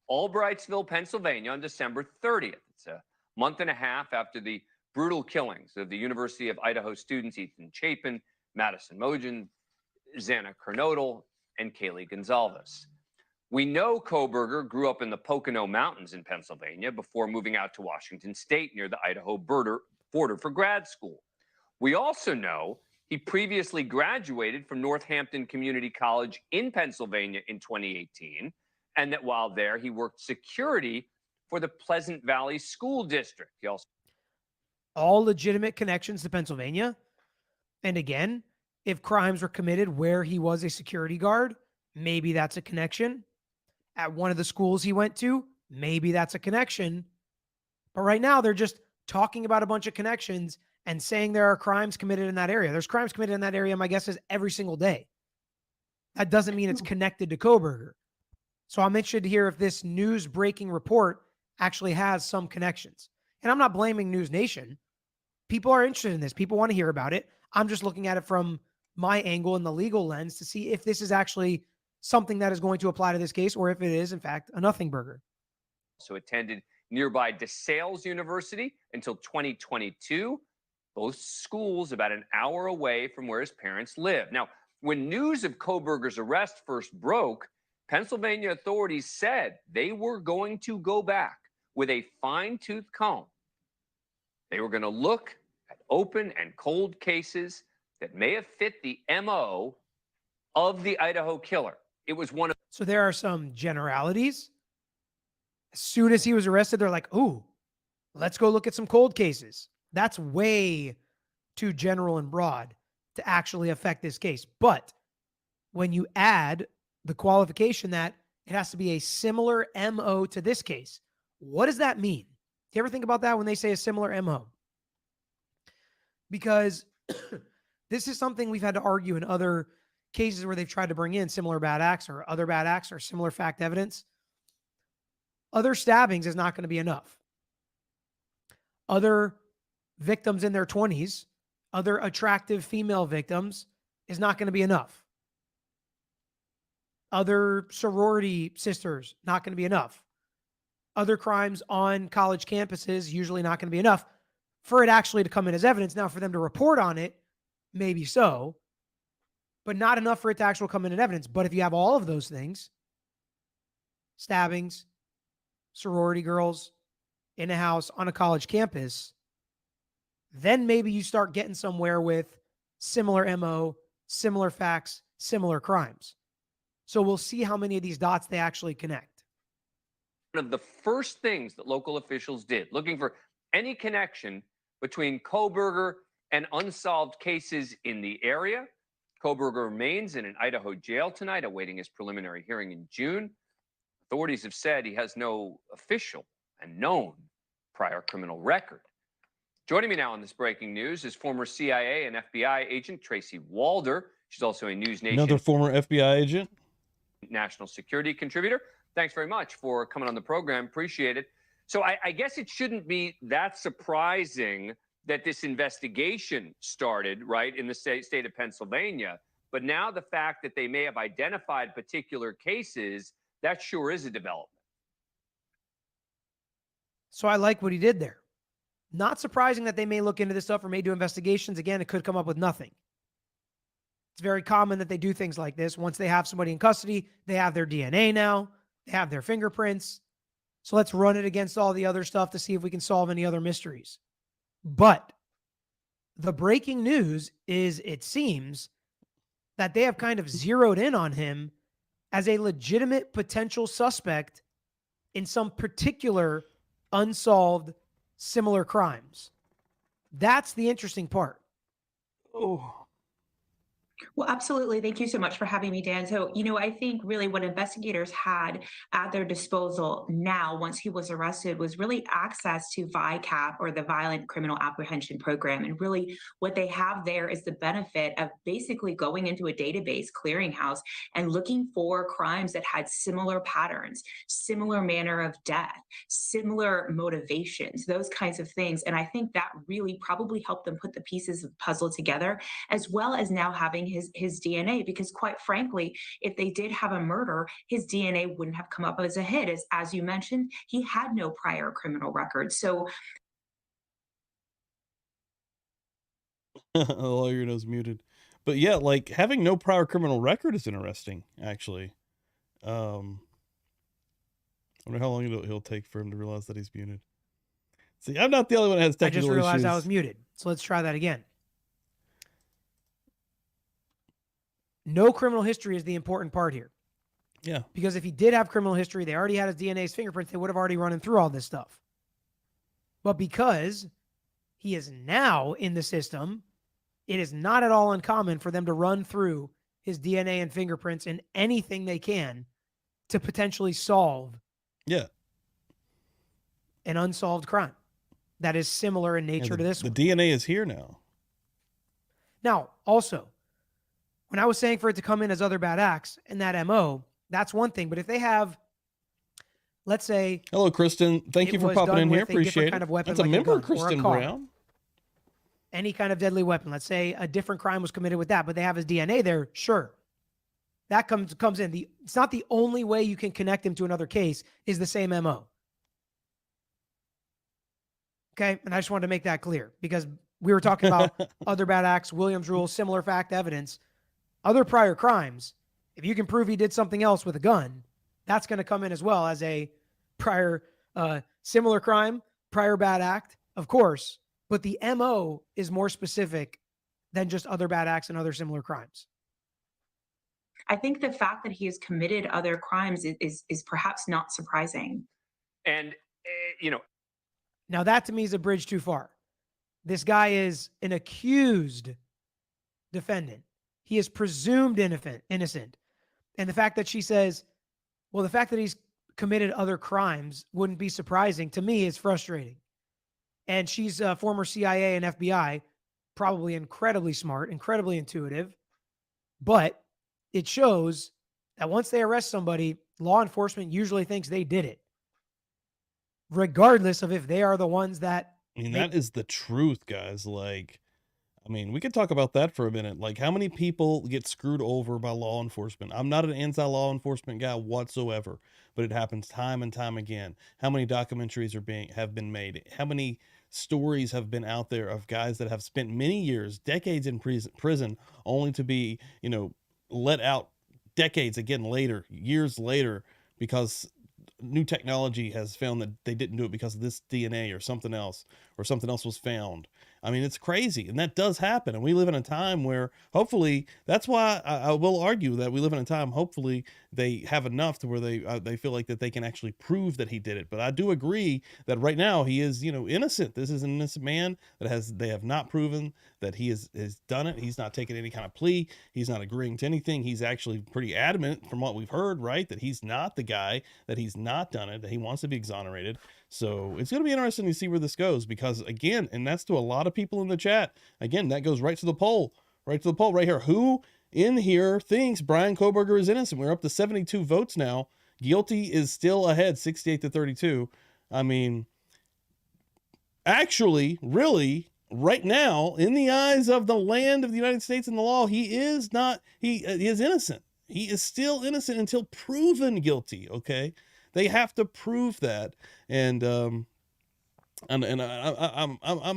Albrightsville, Pennsylvania on December 30th. It's a month and a half after the brutal killings of the University of Idaho students Ethan Chapin, Madison Mogen, Xana Kernodle, and Kaylee Gonzalez. We know Kohberger grew up in the Pocono Mountains in Pennsylvania before moving out to Washington State near the Idaho border for grad school. We also know he previously graduated from Northampton Community College in Pennsylvania in 2018, and that while there, he worked security for the Pleasant Valley School District. He also all legitimate connections to Pennsylvania. And again, if crimes were committed where he was a security guard, Maybe that's a connection. At one of the schools he went to, maybe that's a connection. But right now, they're just talking about a bunch of connections and saying there are crimes committed in that area. There's crimes committed in that area, my guess is every single day. That doesn't mean it's connected to Kohberger. So I'm interested to hear if this news breaking report actually has some connections. And I'm not blaming News Nation. People are interested in this. People want to hear about it. I'm just looking at it from my angle in the legal lens to see if this is actually something that is going to apply to this case or if it is, in fact, a nothing burger. So attended nearby DeSales University until 2022. Both schools about an hour away from where his parents live. Now, when news of Kohberger's arrest first broke, Pennsylvania authorities said they were going to go back with a fine-tooth comb. They were going to look at open and cold cases that may have fit the MO of the Idaho killer. It was one of... So there are some generalities. As soon as he was arrested, they're like, ooh, let's go look at some cold cases. That's way too general and broad to actually affect this case. But when you add the qualification that it has to be a similar MO to this case, what does that mean? Do you ever think about that when they say a similar MO? Because this is something we've had to argue in other cases where they've tried to bring in similar bad acts or other bad acts or similar fact evidence. Other stabbings is not going to be enough. Other victims in their 20s, other attractive female victims is not going to be enough. Other sorority sisters, not going to be enough. Other crimes on college campuses, usually not going to be enough for it actually to come in as evidence. Now, for them to report on it, maybe so, but not enough for it to actually come in as evidence. But if you have all of those things, stabbings, sorority girls in a house on a college campus, then maybe you start getting somewhere with similar MO, similar facts, similar crimes. So we'll see how many of these dots they actually connect. One of the first things that local officials did, looking for any connection between Kohberger and unsolved cases in the area. Kohberger remains in an Idaho jail tonight, awaiting his preliminary hearing in June. Authorities have said he has no official and known prior criminal record. Joining me now on this breaking news is former CIA and FBI agent Tracy Walder. She's also a News Nation Another former FBI agent, national security contributor. Thanks very much for coming on the program. Appreciate it. So I guess it shouldn't be that surprising that this investigation started, right, in the state of Pennsylvania. But now the fact that they may have identified particular cases, that sure is a development. So I like what he did there. Not surprising that they may look into this stuff or may do investigations. Again, it could come up with nothing. It's very common that they do things like this. Once they have somebody in custody, they have their DNA now, they have their fingerprints. So let's run it against all the other stuff to see if we can solve any other mysteries. But the breaking news is it seems that they have kind of zeroed in on him as a legitimate potential suspect in some particular unsolved similar crimes. That's the interesting part. oh, Well, absolutely. Thank you so much for having me, Dan. So, I think really what investigators had at their disposal now, once he was arrested, was really access to VICAP, or the Violent Criminal Apprehension Program. And really what they have there is the benefit of basically going into a database clearinghouse and looking for crimes that had similar patterns, similar manner of death, similar motivations, those kinds of things. And I think that really probably helped them put the pieces of the puzzle together, as well as now having his DNA, because quite frankly, if they did have a murder, his DNA wouldn't have come up as a hit. As you mentioned, he had no prior criminal record. So the lawyer knows muted. But yeah, like having no prior criminal record is interesting, actually. I wonder how long he'll take for him to realize that he's muted. See, I'm not the only one that has I technical just realized issues. I was muted. So let's try that again. No criminal history is the important part here. Yeah. Because if he did have criminal history, they already had his DNA, his fingerprints, they would have already run him through all this stuff. But because he is now in the system, it is not at all uncommon for them to run through his DNA and fingerprints in anything they can to potentially solve Yeah. an unsolved crime that is similar in nature to this the one. DNA is here now. Now, also, when I was saying for it to come in as other bad acts and that MO, that's one thing. But if they have, let's say, hello, Kristen. Thank you for popping in here. Appreciate it. kind of weapon, That's a like member, gun or a Kristen car, Brown. any kind of deadly weapon. Let's say a different crime was committed with that, but they have his DNA there. Sure, that comes in. It's not the only way you can connect him to another case is the same MO. Okay, and I just wanted to make that clear because we were talking about other bad acts, Williams rule, similar fact evidence, other prior crimes. If you can prove he did something else with a gun, that's going to come in as well as a prior similar crime, prior bad act, of course. But the MO is more specific than just other bad acts and other similar crimes. I think the fact that he has committed other crimes is perhaps not surprising. And, Now that to me is a bridge too far. This guy is an accused defendant. He is presumed innocent. And the fact that she says, well, the fact that he's committed other crimes wouldn't be surprising to me is frustrating. And she's a former CIA and FBI, probably incredibly smart, incredibly intuitive. But it shows that once they arrest somebody, law enforcement usually thinks they did it, regardless of if they are the ones that. I mean, that is the truth, guys. Like, I mean, we could talk about that for a minute. Like, how many people get screwed over by law enforcement? I'm not an anti-law enforcement guy whatsoever, but it happens time and time again. How many documentaries have been made? How many stories have been out there of guys that have spent many years, decades in prison, only to be, let out decades again later, years later, because new technology has found that they didn't do it because of this DNA or something else was found. I mean, it's crazy. And that does happen. And we live in a time where hopefully, that's why I will argue that we live in a time, hopefully they have enough to where they feel like that they can actually prove that he did it. But I do agree that right now he is, innocent. This is an innocent man they have not proven that he has done it. He's not taking any kind of plea. He's not agreeing to anything. He's actually pretty adamant from what we've heard, right? That he's not the guy, that he's not done it, that he wants to be exonerated. So it's going to be interesting to see where this goes because, again, and that's to a lot of people in the chat, again, that goes right to the poll right here. Who in here thinks Bryan Kohberger is innocent? We're up to 72 votes now. Guilty is still ahead, 68 to 32. I mean, actually, really, right now, in the eyes of the land of the United States and the law, he is innocent. He is still innocent until proven guilty, okay? They have to prove that, and I'm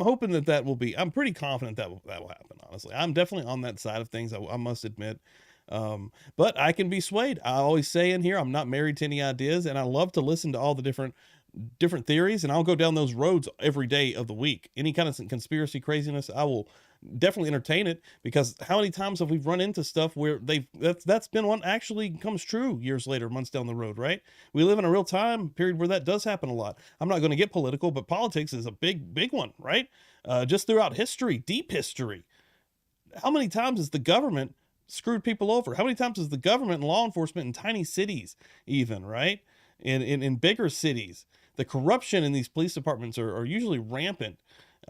hoping that will be. I'm pretty confident that will happen. Honestly, I'm definitely on that side of things. I must admit, but I can be swayed. I always say in here, I'm not married to any ideas, and I love to listen to all the different theories, and I'll go down those roads every day of the week. Any kind of conspiracy craziness, I will definitely entertain it, because how many times have we run into stuff where that's been one actually comes true years later, months down the road, right? We live in a real time period where that does happen a lot. I'm not going to get political, but politics is a big one, right? Just throughout history, deep history. How many times has the government screwed people over? How many times has the government and law enforcement in tiny cities even, right? In bigger cities, the corruption in these police departments are usually rampant.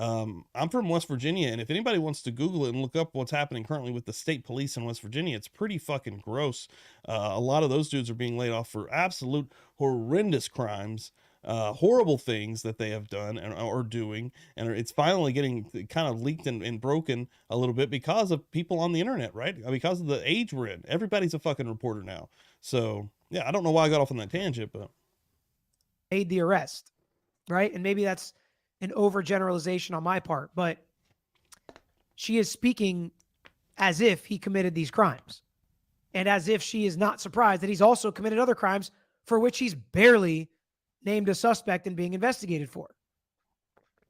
I'm from West Virginia, and if anybody wants to Google it and look up what's happening currently with the state police in West Virginia, it's pretty fucking gross. A lot of those dudes are being laid off for absolute horrendous crimes, horrible things that they have done and are doing, and it's finally getting kind of leaked and broken a little bit because of people on the internet, right? Because of the age we're in. Everybody's a fucking reporter now. So yeah, I don't know why I got off on that tangent, but made the arrest, right? And maybe that's an overgeneralization on my part, but she is speaking as if he committed these crimes, and as if she is not surprised that he's also committed other crimes for which he's barely named a suspect and being investigated for.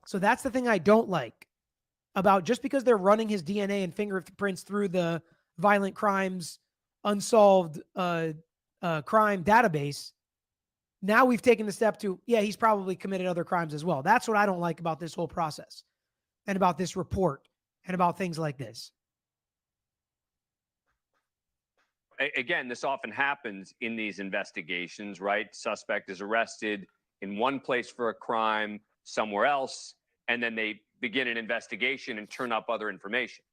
So that's the thing I don't like about, just because they're running his DNA and fingerprints through the violent crimes unsolved crime database. Now we've taken the step to, yeah, he's probably committed other crimes as well. That's what I don't like about this whole process and about this report and about things like this. again, this often happens in these investigations, right? Suspect is arrested in one place for a crime, somewhere else, and then they begin an investigation and turn up other information.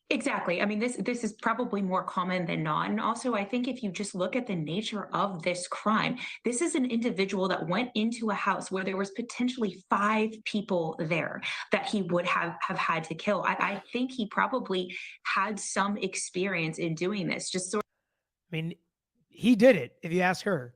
Exactly. I mean, this is probably more common than not. And also, I think if you just look at the nature of this crime, this is an individual that went into a house where there was potentially 5 people there that he would have had to kill. I think he probably had some experience in doing this. Just sort I mean, he did it. If you ask her,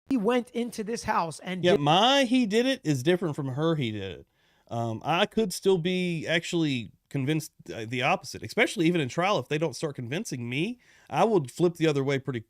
he went into this house and he did it is different from her. He did it. I could still be actually convinced the opposite, especially even in trial. If they don't start convincing me, I would flip the other way pretty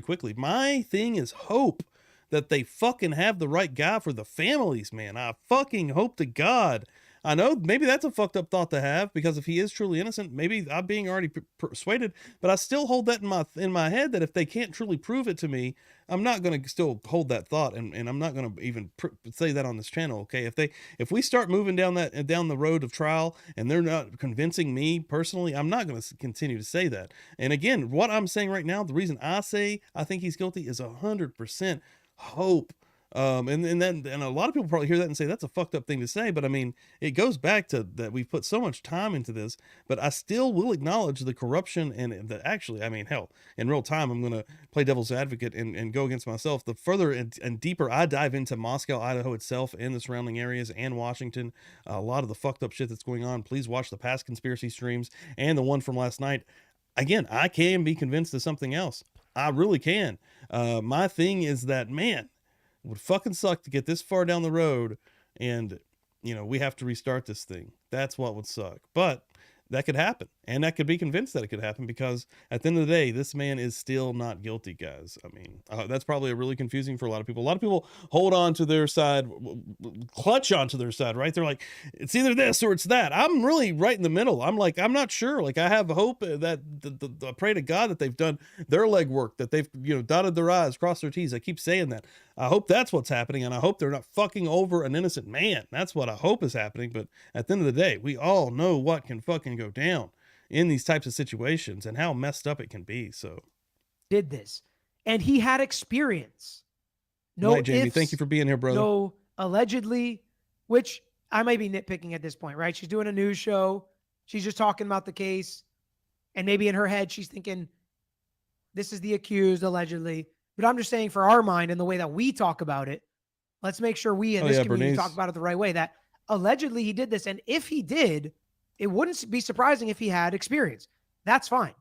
quickly. My thing is hope that they fucking have the right guy for the families, man. I fucking hope to God. I know maybe that's a fucked up thought to have, because if he is truly innocent, maybe I'm being already persuaded, but I still hold that in my head that if they can't truly prove it to me, I'm not going to still hold that thought, and I'm not going to even say that on this channel. Okay, if we start moving down the road of trial and they're not convincing me personally, I'm not going to continue to say that. And again, what I'm saying right now, the reason I say I think he's guilty is 100% hope. And a lot of people probably hear that and say that's a fucked up thing to say, but I mean, it goes back to that we've put so much time into this, but I still will acknowledge the corruption and that actually, I mean, hell, in real time, I'm going to play devil's advocate and go against myself. The further and deeper I dive into Moscow, Idaho itself and the surrounding areas and Washington, a lot of the fucked up shit that's going on, please watch the past conspiracy streams and the one from last night. Again, I can be convinced of something else. I really can. My thing is that, man, it would fucking suck to get this far down the road and, you know, we have to restart this thing. That's what would suck. But that could happen. And I could be convinced that it could happen, because at the end of the day, this man is still not guilty, guys. I mean, that's probably really confusing for a lot of people. A lot of people hold on to their side, clutch onto their side, right? They're like, it's either this or it's that. I'm really right in the middle. I'm like, I'm not sure. Like, I have hope that I pray to God that they've done their legwork, that they've, you know, dotted their I's, crossed their T's. I keep saying that. I hope that's what's happening, and I hope they're not fucking over an innocent man. That's what I hope is happening. But at the end of the day, we all know what can fucking go down in these types of situations and how messed up it can be. So did this, and he had experience. No, night, Jamie. Thank you for being here, brother. No, allegedly, which I may be nitpicking at this point, right? She's doing a news show. She's just talking about the case, and maybe in her head she's thinking, this is the accused, allegedly. But I'm just saying, for our mind and the way that we talk about it, let's make sure we in this community talk about it the right way, that allegedly he did this. And if he did, it wouldn't be surprising if he had experience. That's fine.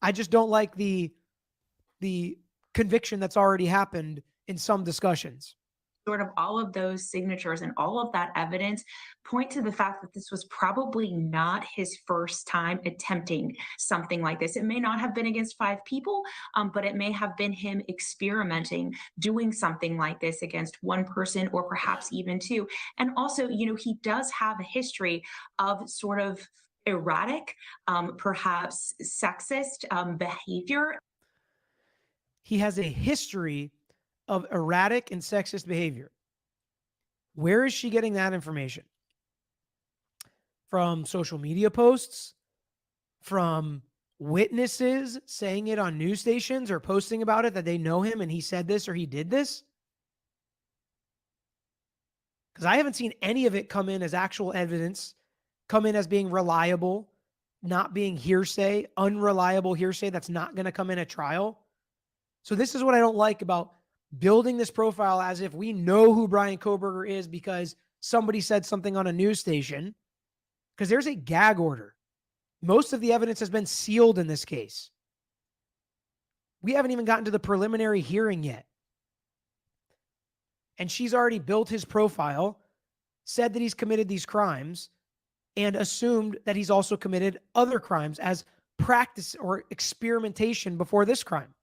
I just don't like the conviction that's already happened in some discussions. Sort of all of those signatures and all of that evidence point to the fact that this was probably not his first time attempting something like this. It may not have been against 5 people, but it may have been him experimenting, doing something like this against 1 person or perhaps even 2. And also, you know, he does have a history of sort of erratic, perhaps sexist behavior. He has a history of erratic and sexist behavior. Where is she getting that information? From social media posts? From witnesses saying it on news stations or posting about it, that they know him and he said this or he did this? Because I haven't seen any of it come in as actual evidence, come in as being reliable, not being hearsay, unreliable hearsay that's not going to come in at trial. So this is what I don't like about building this profile as if we know who Bryan Kohberger is because somebody said something on a news station, because there's a gag order. Most of the evidence has been sealed in this case. We haven't even gotten to the preliminary hearing yet. And she's already built his profile, said that he's committed these crimes, and assumed that he's also committed other crimes as practice or experimentation before this crime.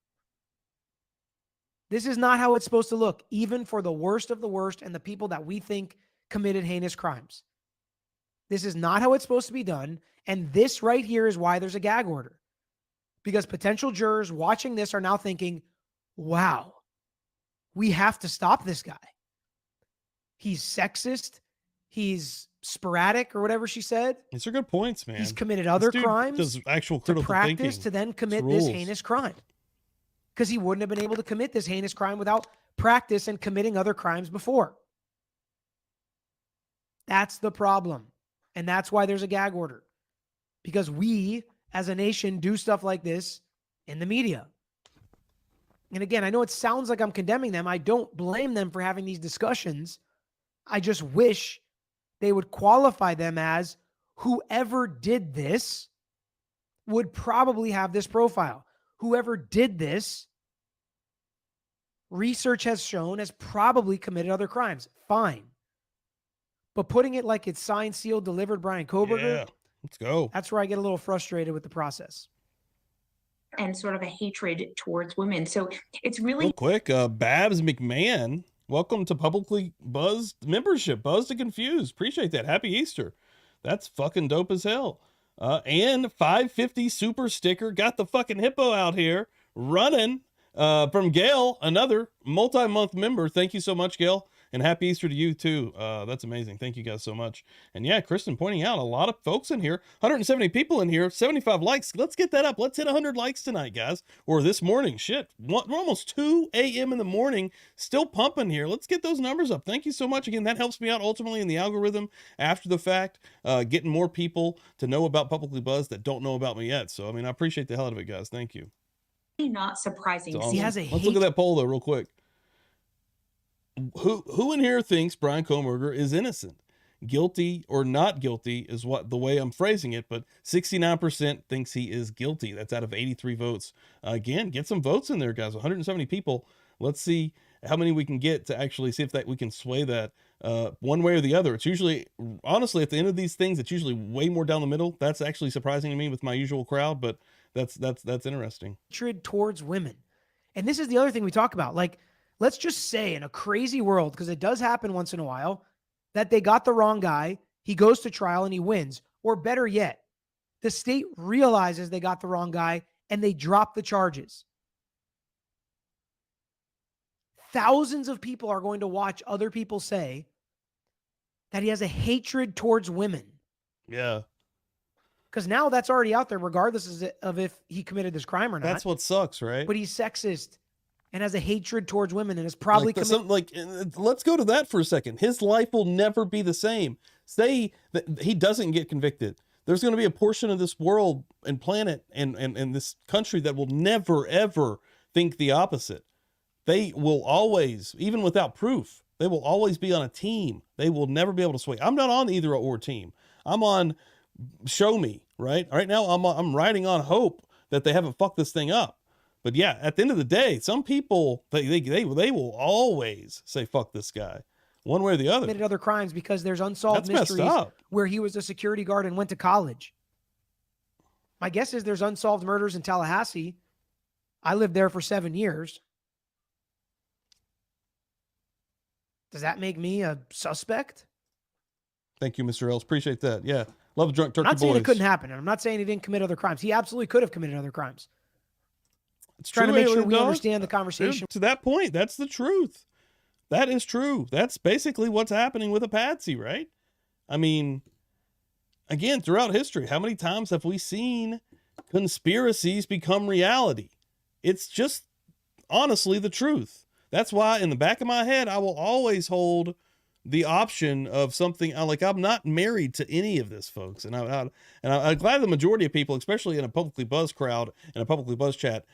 This is not how it's supposed to look, even for the worst of the worst and the people that we think committed heinous crimes. This is not how it's supposed to be done. And this right here is why there's a gag order. Because potential jurors watching this are now thinking, wow, we have to stop this guy. He's sexist. He's sporadic or whatever she said. These are good points, man. He's committed other crimes does actual to critical practice thinking. to then commit It's this rules. heinous crime. Because he wouldn't have been able to commit this heinous crime without practice and committing other crimes before. That's the problem. And that's why there's a gag order. Because we, as a nation, do stuff like this in the media. And again, I know it sounds like I'm condemning them. I don't blame them for having these discussions. I just wish they would qualify them as whoever did this would probably have this profile. Whoever did this, research has shown, has probably committed other crimes. Fine. But putting it like it's signed, sealed, delivered, Bryan Kohberger, Yeah, let's go. that's where I get a little frustrated with the process. And sort of a hatred towards women. So it's really Real quick, Babs McMahon, welcome to Publicly Buzzed membership. Buzzed and Confused. Appreciate that. Happy Easter. That's fucking dope as hell. And 550 super sticker. Got the fucking hippo out here running from Gail, another multi-month member. Thank you so much, Gail. And happy Easter to you too. That's amazing. Thank you guys so much. And yeah, Kristen pointing out a lot of folks in here, 170 people in here, 75 likes. Let's get that up. Let's hit 100 likes tonight, guys. Or this morning. Shit, we're almost 2 a.m. in the morning, still pumping here. Let's get those numbers up. Thank you so much. Again, that helps me out ultimately in the algorithm after the fact, getting more people to know about Publicly Buzzed that don't know about me yet. So, I mean, I appreciate the hell out of it, guys. Thank you. not surprising. Awesome. He has a Let's look at that poll though, real quick. Who in here thinks Bryan Kohberger is innocent? Guilty or not guilty is what the way I'm phrasing it, but 69% thinks he is guilty. That's out of 83 votes. Again, get some votes in there, guys. 170 people. Let's see how many we can get to actually see if that we can sway that one way or the other. It's usually, honestly, at the end of these things, it's usually way more down the middle. That's actually surprising to me with my usual crowd, but that's interesting. Hatred towards women. And this is the other thing we talk about. Like, let's just say in a crazy world, because it does happen once in a while, that they got the wrong guy, he goes to trial and he wins. Or better yet, the state realizes they got the wrong guy and they drop the charges. Thousands of people are going to watch other people say that he has a hatred towards women. Yeah. Because now that's already out there, regardless of if he committed this crime or not. That's what sucks, right? But he's sexist and has a hatred towards women and is probably let's go to that for a second. His life will never be the same. Say that he doesn't get convicted. There's going to be a portion of this world and planet and this country that will never, ever think the opposite. They will always, even without proof, they will always be on a team. They will never be able to sway. I'm not on either or team. I'm on show me, right? Right now I'm riding on hope that they haven't fucked this thing up. But yeah, at the end of the day, some people, they will always say, fuck this guy, one way or the other. Committed other crimes because there's unsolved That's mysteries messed up. where he was a security guard and went to college. My guess is there's unsolved murders in Tallahassee. I lived there for 7 years. Does that make me a suspect? Thank you, Mr. Els. Appreciate that. Yeah. Love Drunk Turkey I'm not saying Boys. it couldn't happen. And I'm not saying he didn't commit other crimes. He absolutely could have committed other crimes. It's Trying to true, make sure Alien we Dog. understand the conversation. To that point, that's the truth. That is true. That's basically what's happening with a patsy, right? I mean, again, throughout history, how many times have we seen conspiracies become reality? It's just honestly the truth. That's why in the back of my head, I will always hold the option of something like I'm not married to any of this, folks. And I'm glad the majority of people, especially in a Publicly Buzzed crowd and a Publicly Buzzed chat,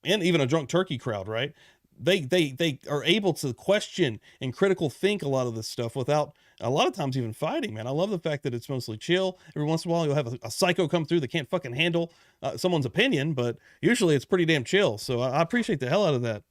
and even a Drunk Turkey crowd, right? They are able to question and critical think a lot of this stuff without a lot of times even fighting, man. I love the fact that it's mostly chill. Every once in a while you'll have a psycho come through that can't fucking handle someone's opinion, but usually it's pretty damn chill. So I appreciate the hell out of that.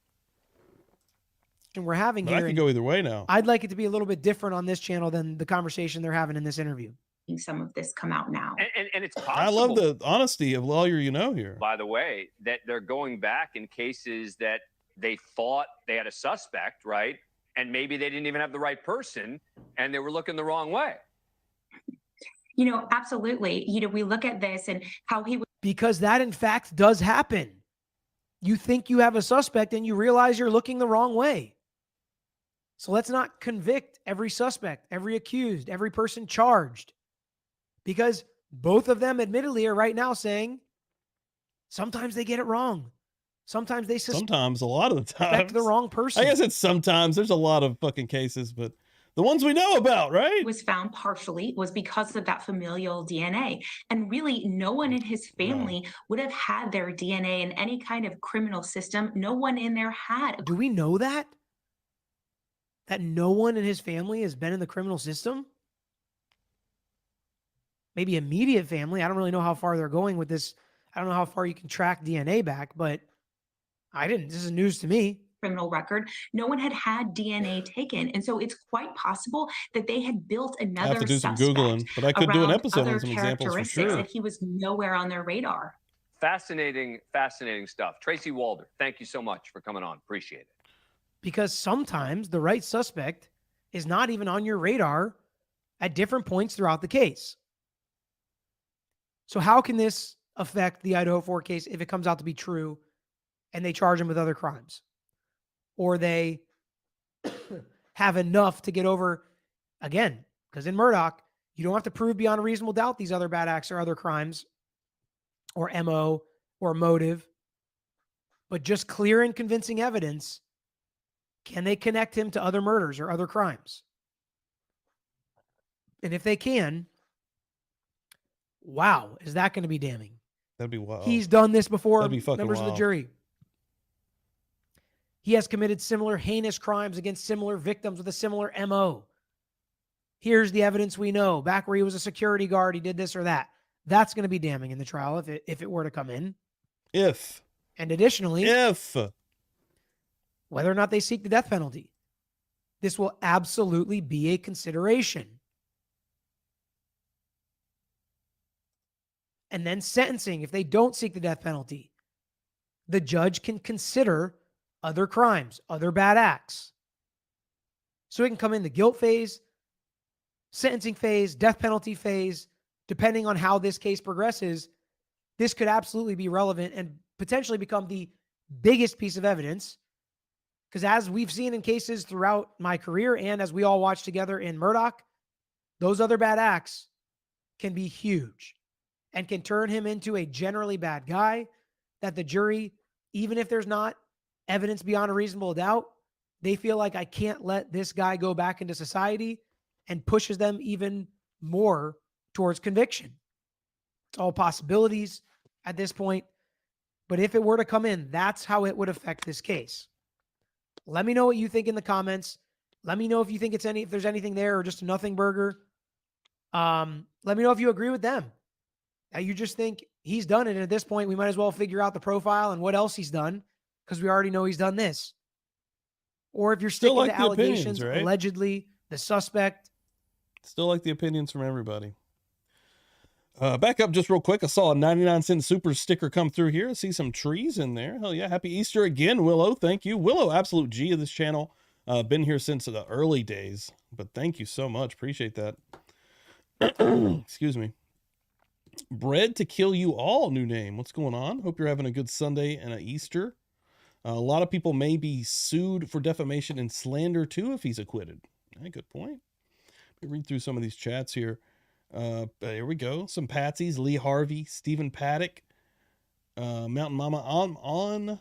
And we're having But here. I can go either way now. I'd like it to be a little bit different on this channel than the conversation they're having in this interview. Some of this come out now. And it's possible. I love the honesty of lawyer you know here. By the way, that they're going back in cases that they thought they had a suspect, right? And maybe they didn't even have the right person and they were looking the wrong way. You know, absolutely. You know, we look at this and how he was. Because that, in fact, does happen. You think you have a suspect and you realize you're looking the wrong way. So let's not convict every suspect, every accused, every person charged, because both of them admittedly are right now saying sometimes they get it wrong. Sometimes they sometimes, a lot of the suspect times, the wrong person. I guess it's sometimes. There's a lot of fucking cases, but the ones we know about, right? Was found partially was because of that familial DNA. And really, no one in his family would have had their DNA in any kind of criminal system. No one in there had. Do we know that? That no one in his family has been in the criminal system? Maybe immediate family. I don't really know how far they're going with this. I don't know how far you can track DNA back, but I didn't. This is news to me. Criminal record. No one had had DNA taken. And so it's quite possible that they had built another I have to do some suspect Googling, but I could do an around episode other on some examples for characteristics sure. that he was nowhere on their radar. Fascinating, fascinating stuff. Tracy Walder, thank you so much for coming on. Appreciate it. Because sometimes the right suspect is not even on your radar at different points throughout the case. So how can this affect the Idaho 4 case if it comes out to be true and they charge him with other crimes? Or they have enough to get over, again, because in Murdoch, you don't have to prove beyond a reasonable doubt these other bad acts or other crimes or MO or motive, but just clear and convincing evidence. Can they connect him to other murders or other crimes? And if they can, wow, is that going to be damning? That'd be wild. He's done this before, That'd be fucking members of wild. the jury. He has committed similar heinous crimes against similar victims with a similar MO. Here's the evidence we know. Back where he was a security guard, he did this or that. That's going to be damning in the trial if it were to come in. And additionally, whether or not they seek the death penalty, this will absolutely be a consideration. And then sentencing, if they don't seek the death penalty, the judge can consider other crimes, other bad acts. So it can come in the guilt phase, sentencing phase, death penalty phase, depending on how this case progresses. This could absolutely be relevant and potentially become the biggest piece of evidence. Because as we've seen in cases throughout my career and as we all watched together in Murdoch, those other bad acts can be huge and can turn him into a generally bad guy that the jury, even if there's not evidence beyond a reasonable doubt, they feel like I can't let this guy go back into society, and pushes them even more towards conviction. It's all possibilities at this point. But if it were to come in, that's how it would affect this case. Let me know what you think in the comments. Let me know if you think if there's anything there or just a nothing burger. Let me know if you agree with them. You just think he's done it. And at this point, we might as well figure out the profile and what else he's done, because we already know he's done this. Or if you're sticking to allegations, right? Allegedly, the suspect. Still like the opinions from everybody. Back up just real quick. I saw a 99-cent super sticker come through here. I see some trees in there. Hell yeah. Happy Easter again, Willow. Thank you. Willow, absolute G of this channel. Been here since the early days, but thank you so much. Appreciate that. Excuse me. Bread to Kill You All, new name. What's going on? Hope you're having a good Sunday and an Easter. A lot of people may be sued for defamation and slander too if he's acquitted. Good point. Let me read through some of these chats here. Here we go. Some patsies. Lee Harvey, Stephen Paddock, Mountain Mama on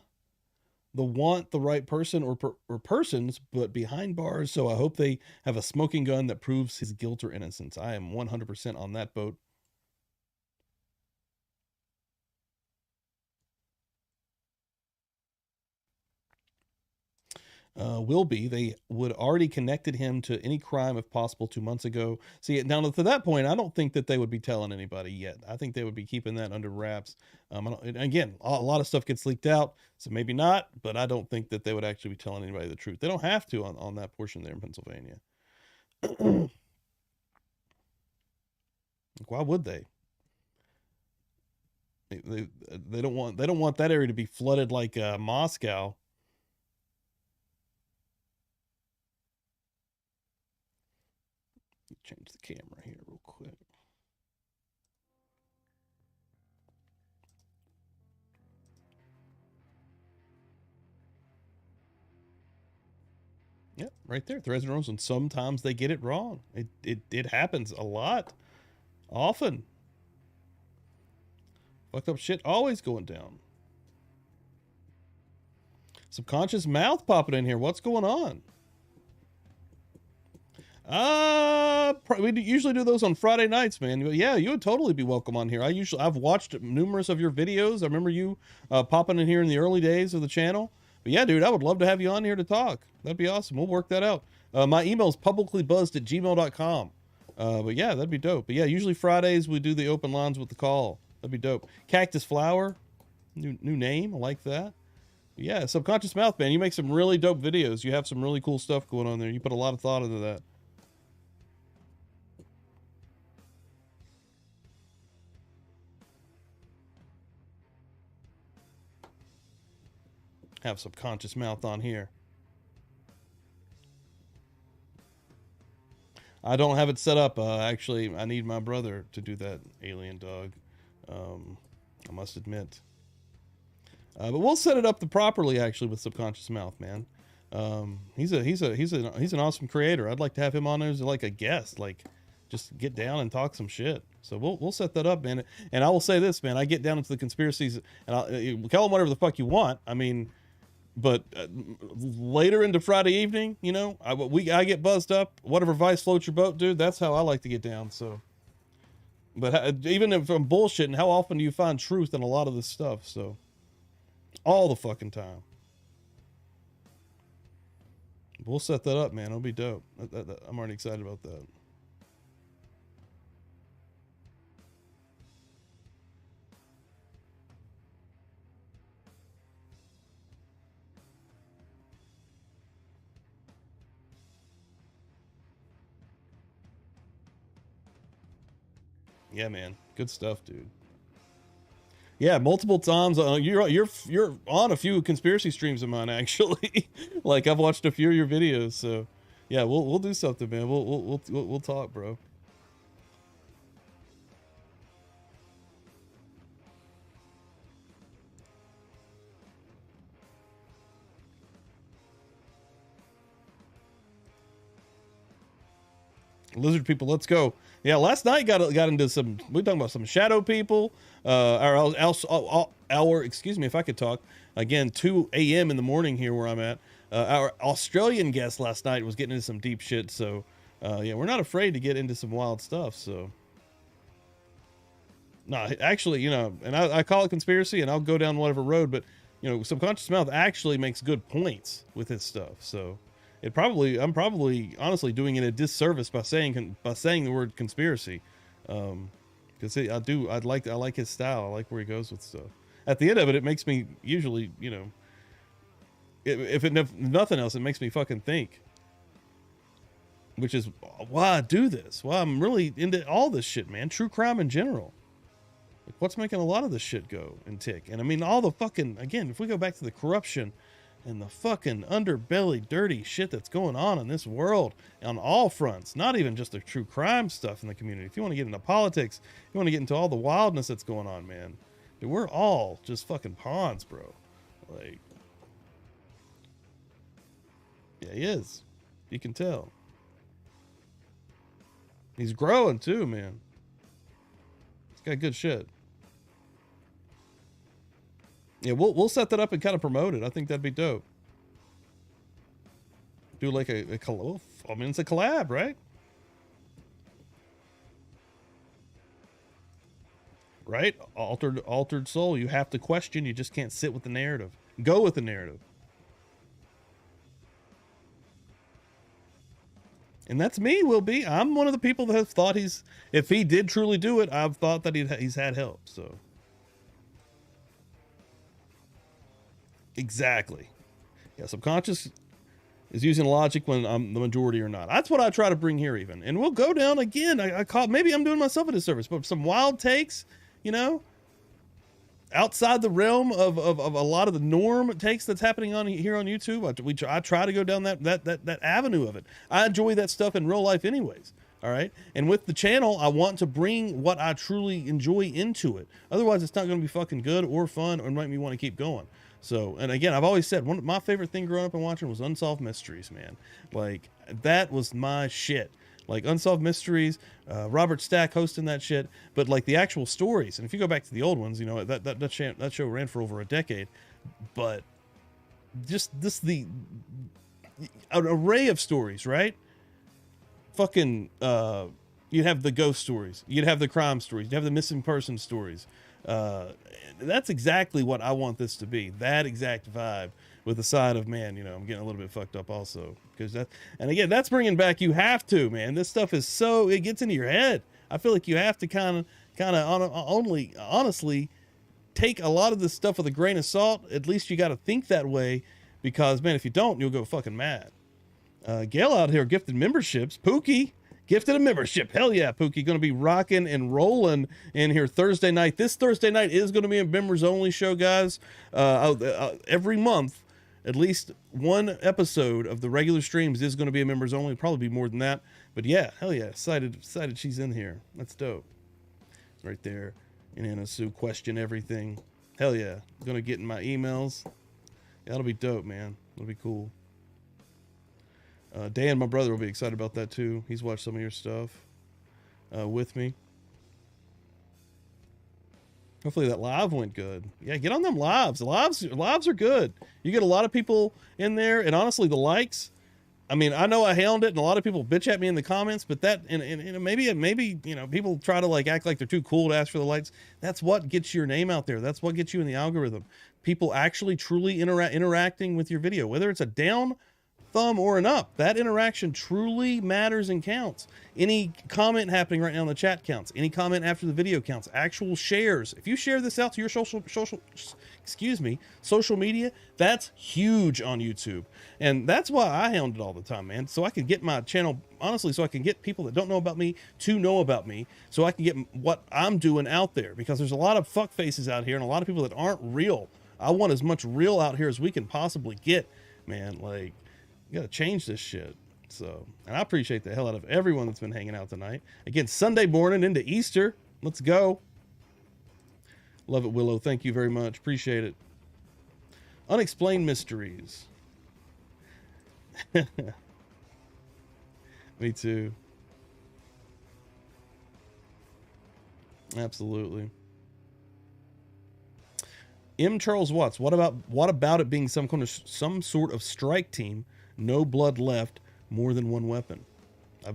the want the right person or persons, but behind bars. So I hope they have a smoking gun that proves his guilt or innocence. I am 100% on that boat. Will be. They would already connected him to any crime if possible 2 months ago. See, now to that point, I don't think that they would be telling anybody yet. I think they would be keeping that under wraps. Again, a lot of stuff gets leaked out, so maybe not, but I don't think that they would actually be telling anybody the truth. They don't have to on that portion there in Pennsylvania. Why would they? They don't want that area to be flooded like Moscow. Change the camera here real quick. Yeah, right there. Threads and rumors, and sometimes they get it wrong. It happens a lot, often. Fucked up shit always going down. Subconscious mouth popping in here. What's going on? We usually do those on Friday nights, man. Yeah, you would totally be welcome on here. I've watched numerous of your videos. I remember you popping in here in the early days of the channel. But yeah, dude, I would love to have you on here to talk. That'd be awesome. We'll work that out. My email is publiclybuzzed@gmail.com. But yeah, that'd be dope. But yeah, usually Fridays we do the open lines with the call. That'd be dope. Cactus Flower, new name. I like that. But yeah, Subconscious Mouth, man. You make some really dope videos. You have some really cool stuff going on there. You put a lot of thought into that. Have Subconscious Mouth on here. I don't have it set up. Actually, I need my brother to do that, Alien Dog. I must admit. But we'll set it up properly, actually, with Subconscious Mouth, man. He's an awesome creator. I'd like to have him on as like a guest, like just get down and talk some shit. So we'll set that up, man. And I will say this, man. I get down into the conspiracies, and I'll tell them whatever the fuck you want. I mean. But later into Friday evening, you know, I get buzzed up. Whatever vice floats your boat, dude. That's how I like to get down. So, but even if I'm bullshitting, how often do you find truth in a lot of this stuff? So, all the fucking time. We'll set that up, man. It'll be dope. I'm already excited about that. Yeah, man. Good stuff, dude. Yeah, multiple times. You're on a few conspiracy streams of mine, actually. Like I've watched a few of your videos. So, yeah, we'll do something, man. We'll talk, bro. Lizard people, let's go. Yeah, last night got into some. We talking about some shadow people. Our excuse me if I could talk again. 2 a.m. in the morning here where I'm at. Our Australian guest last night was getting into some deep shit. So yeah, we're not afraid to get into some wild stuff. So no, actually, you know, and I call it conspiracy, and I'll go down whatever road. But you know, Subconscious Mouth actually makes good points with his stuff. So. I'm probably honestly doing it a disservice by saying the word conspiracy, because I like his style. I like where he goes with stuff. At the end of it, it makes me usually, you know, if nothing else, it makes me fucking think. Which is why I do this. Why I'm really into all this shit, man. True crime in general. Like, what's making a lot of this shit go and tick? And I mean, all the fucking, again, if we go back to the corruption and the fucking underbelly dirty shit that's going on in this world on all fronts, not even just the true crime stuff in the community. If you want to get into politics, you want to get into all the wildness that's going on, man. Dude, we're all just fucking pawns, bro. Like, yeah, he is. You can tell. He's growing too, man. He's got good shit. Yeah, we'll set that up and kind of promote it. I think that'd be dope. Do like a collab. I mean, it's a collab, right? Right? Altered soul. You have to question. You just can't sit with the narrative. Go with the narrative. And that's me, Will be. I'm one of the people that have thought if he did truly do it, I've thought that he's had help. So. Exactly. Yeah, subconscious is using logic when I'm the majority or not. That's what I try to bring here even. And we'll go down again. Maybe I'm doing myself a disservice, but some wild takes, you know, outside the realm of a lot of the norm takes that's happening here on YouTube. I try to go down that avenue of it. I enjoy that stuff in real life anyways. All right. And with the channel, I want to bring what I truly enjoy into it. Otherwise, it's not going to be fucking good or fun or make me want to keep going. So, and again, I've always said one of my favorite thing growing up and watching was Unsolved Mysteries, man. Like, that was my shit. Like Unsolved Mysteries, Robert Stack hosting that shit, but like the actual stories. And if you go back to the old ones, you know, that show ran for over a decade, but just an array of stories, right? Fucking, you'd have the ghost stories, you'd have the crime stories, you'd have the missing person stories. That's exactly what I want this to be. That exact vibe, with the side of, man, you know, I'm getting a little bit fucked up also, because that, and again, that's bringing back, you have to, man, this stuff is so, it gets into your head. I feel like you have to kind of honestly take a lot of this stuff with a grain of salt. At least you got to think that way, because, man, if you don't, you'll go fucking mad. Gail out here gifted memberships. Pookie gifted a membership. Hell yeah, Pookie. Going to be rocking and rolling in here Thursday night. This Thursday night is going to be a members only show, guys. Every month, at least one episode of the regular streams is going to be a members only. Probably be more than that. But yeah, hell yeah. Excited she's in here. That's dope. Right there. And Anna Sue question everything. Hell yeah. Going to get in my emails. Yeah, that'll be dope, man. It'll be cool. Dan, my brother, will be excited about that too. He's watched some of your stuff with me. Hopefully that live went good. Yeah, get on them lives. Lives are good. You get a lot of people in there, and honestly, the likes. I mean, I know I hound it, and a lot of people bitch at me in the comments, but that, and maybe you know, people try to like act like they're too cool to ask for the likes. That's what gets your name out there. That's what gets you in the algorithm. People actually truly interacting with your video, whether it's a down thumb or an up. That interaction truly matters and counts. Any comment happening right now in the chat counts. Any comment after the video counts. Actual shares. If you share this out to your social media, that's huge on YouTube. And that's why I hound it all the time, man. So I can get my channel, honestly, so I can get people that don't know about me to know about me, so I can get what I'm doing out there, because there's a lot of fuck faces out here and a lot of people that aren't real. I want as much real out here as we can possibly get, man. Like, you gotta change this shit. So, and I appreciate the hell out of everyone that's been hanging out tonight. Again, Sunday morning into Easter. Let's go. Love it, Willow. Thank you very much. Appreciate it. Unexplained mysteries. Me too. Absolutely. M. Charles Watts. What about it being some sort of strike team? No blood left, more than one weapon.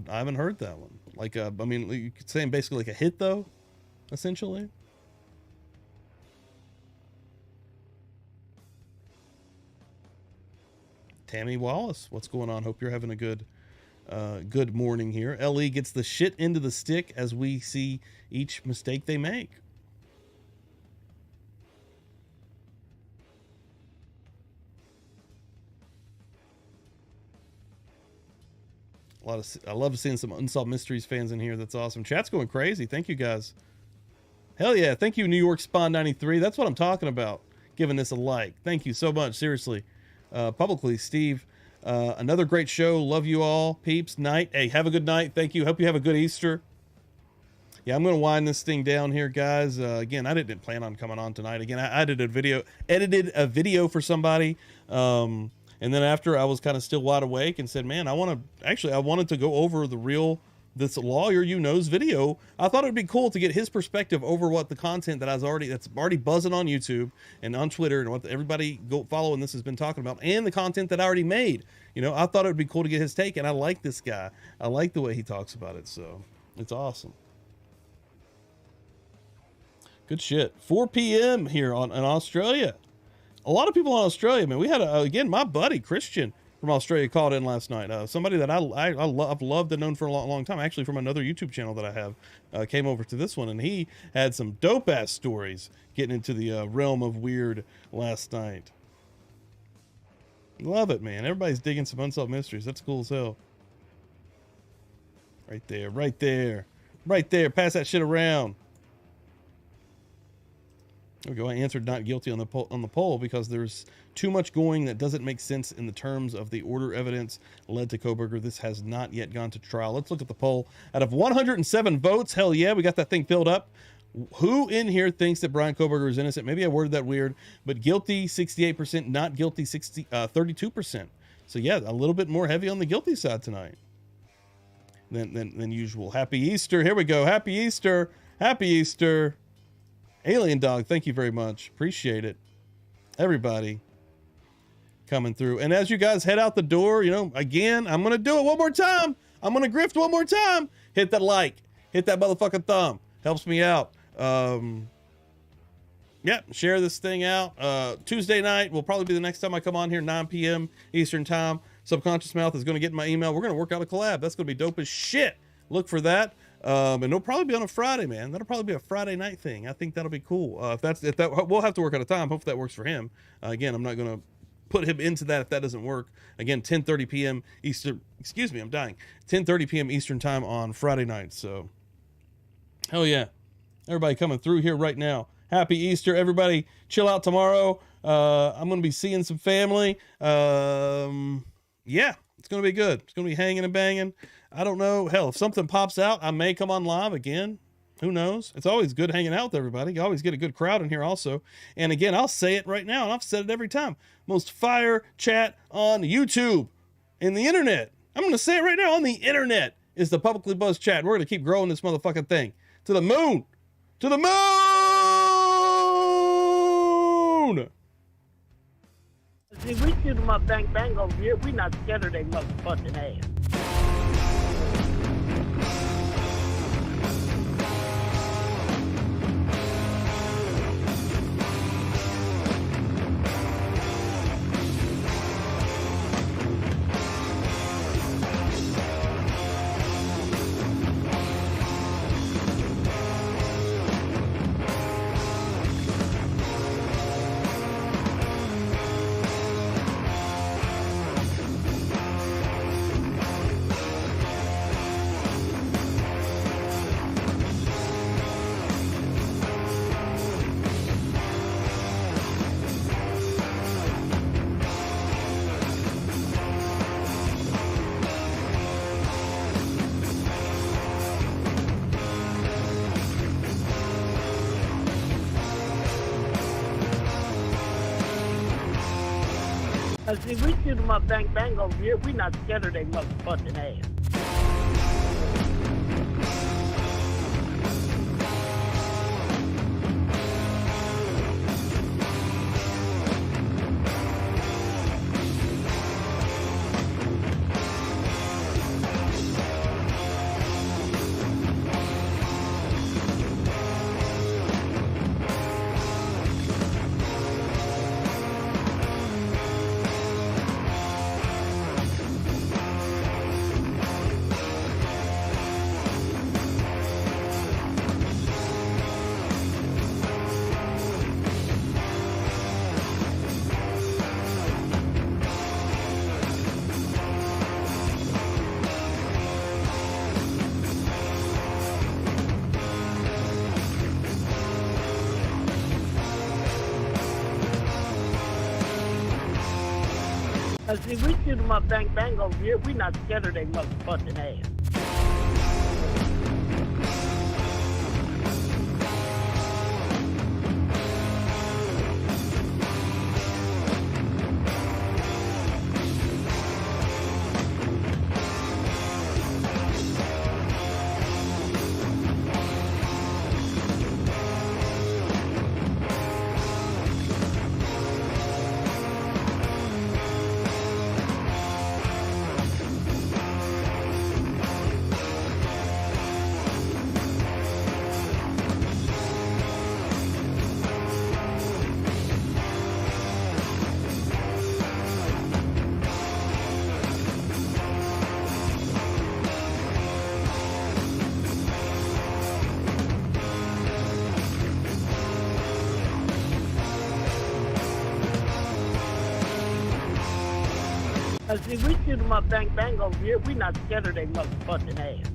I haven't heard that one. Like, I mean, you could say basically like a hit, though, essentially. Tammy Wallace, what's going on? Hope you're having a good morning here. LE gets the shit into the stick as we see each mistake they make. I love seeing some Unsolved Mysteries fans in here. That's awesome. Chat's going crazy. Thank you, guys. Hell yeah. Thank you, New York Spawn 93. That's what I'm talking about. Giving this a like. Thank you so much. Seriously. Publicly, Steve. Another great show. Love you all. Peeps. Night. Hey, have a good night. Thank you. Hope you have a good Easter. Yeah, I'm going to wind this thing down here, guys. Again, I didn't plan on coming on tonight. Again, I edited a video for somebody. And then after I was kind of still wide awake and said, man, I wanted to go over this lawyer you know's video. I thought it'd be cool to get his perspective over what the content that's already buzzing on YouTube and on Twitter and what everybody go following this has been talking about, and the content that I already made. You know, I thought it would be cool to get his take, and I like this guy. I like the way he talks about it, so it's awesome. Good shit. 4 p.m. here in Australia. A lot of people in Australia, man. We had, again, my buddy, Christian from Australia, called in last night. Somebody that I've loved and known for a long time, actually from another YouTube channel that I have, came over to this one, and he had some dope-ass stories getting into the realm of weird last night. Love it, man. Everybody's digging some Unsolved Mysteries. That's cool as hell. Right there, right there. Right there. Pass that shit around. There we go. I answered not guilty on the poll because there's too much going that doesn't make sense in the terms of the order evidence led to Kohberger. This has not yet gone to trial. Let's look at the poll. Out of 107 votes, hell yeah, we got that thing filled up. Who in here thinks that Bryan Kohberger is innocent? Maybe I worded that weird, but guilty 68%, not guilty 32%. So yeah, a little bit more heavy on the guilty side tonight than usual. Happy Easter. Here we go. Happy Easter. Happy Easter. Alien Dog, thank you very much. Appreciate it. Everybody coming through. And as you guys head out the door, you know, again, I'm going to do it one more time. I'm going to grift one more time. Hit that like. Hit that motherfucking thumb. Helps me out. Yeah, share this thing out. Tuesday night will probably be the next time I come on here, 9 p.m. Eastern time. Subconscious Mouth is going to get in my email. We're going to work out a collab. That's going to be dope as shit. Look for that. And it'll probably be on a Friday, man. That'll probably be a Friday night thing. I think that'll be cool. If that, we'll have to work out a time. Hopefully that works for him. Again, I'm not going to put him into that if that doesn't work. Again, 10:30 p.m. Eastern. Excuse me, I'm dying. 10:30 p.m. Eastern time on Friday night. So, hell yeah, everybody coming through here right now. Happy Easter, everybody. Chill out tomorrow. I'm going to be seeing some family. Yeah, it's going to be good. It's going to be hanging and banging. I don't know. Hell, if something pops out, I may come on live again. Who knows? It's always good hanging out with everybody. You always get a good crowd in here also. And again, I'll say it right now, and I've said it every time. Most fire chat on YouTube and the internet. I'm going to say it right now. On the internet is the Publicly Buzzed chat. We're going to keep growing this motherfucking thing. To the moon. To the moon! See, we shoot them up bang bang over here. We not scared of they motherfucking ass. See, we shoot them up bang bang over here. We not scared of they motherfucking ass. See, we shoot them up bang bang over here. We not scared of they motherfucking ass. See, we shoot them up bang bang over here. We not scared of they motherfucking ass.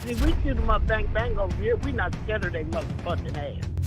See, we shoot them up bang bang over here. We not scared of they motherfucking ass.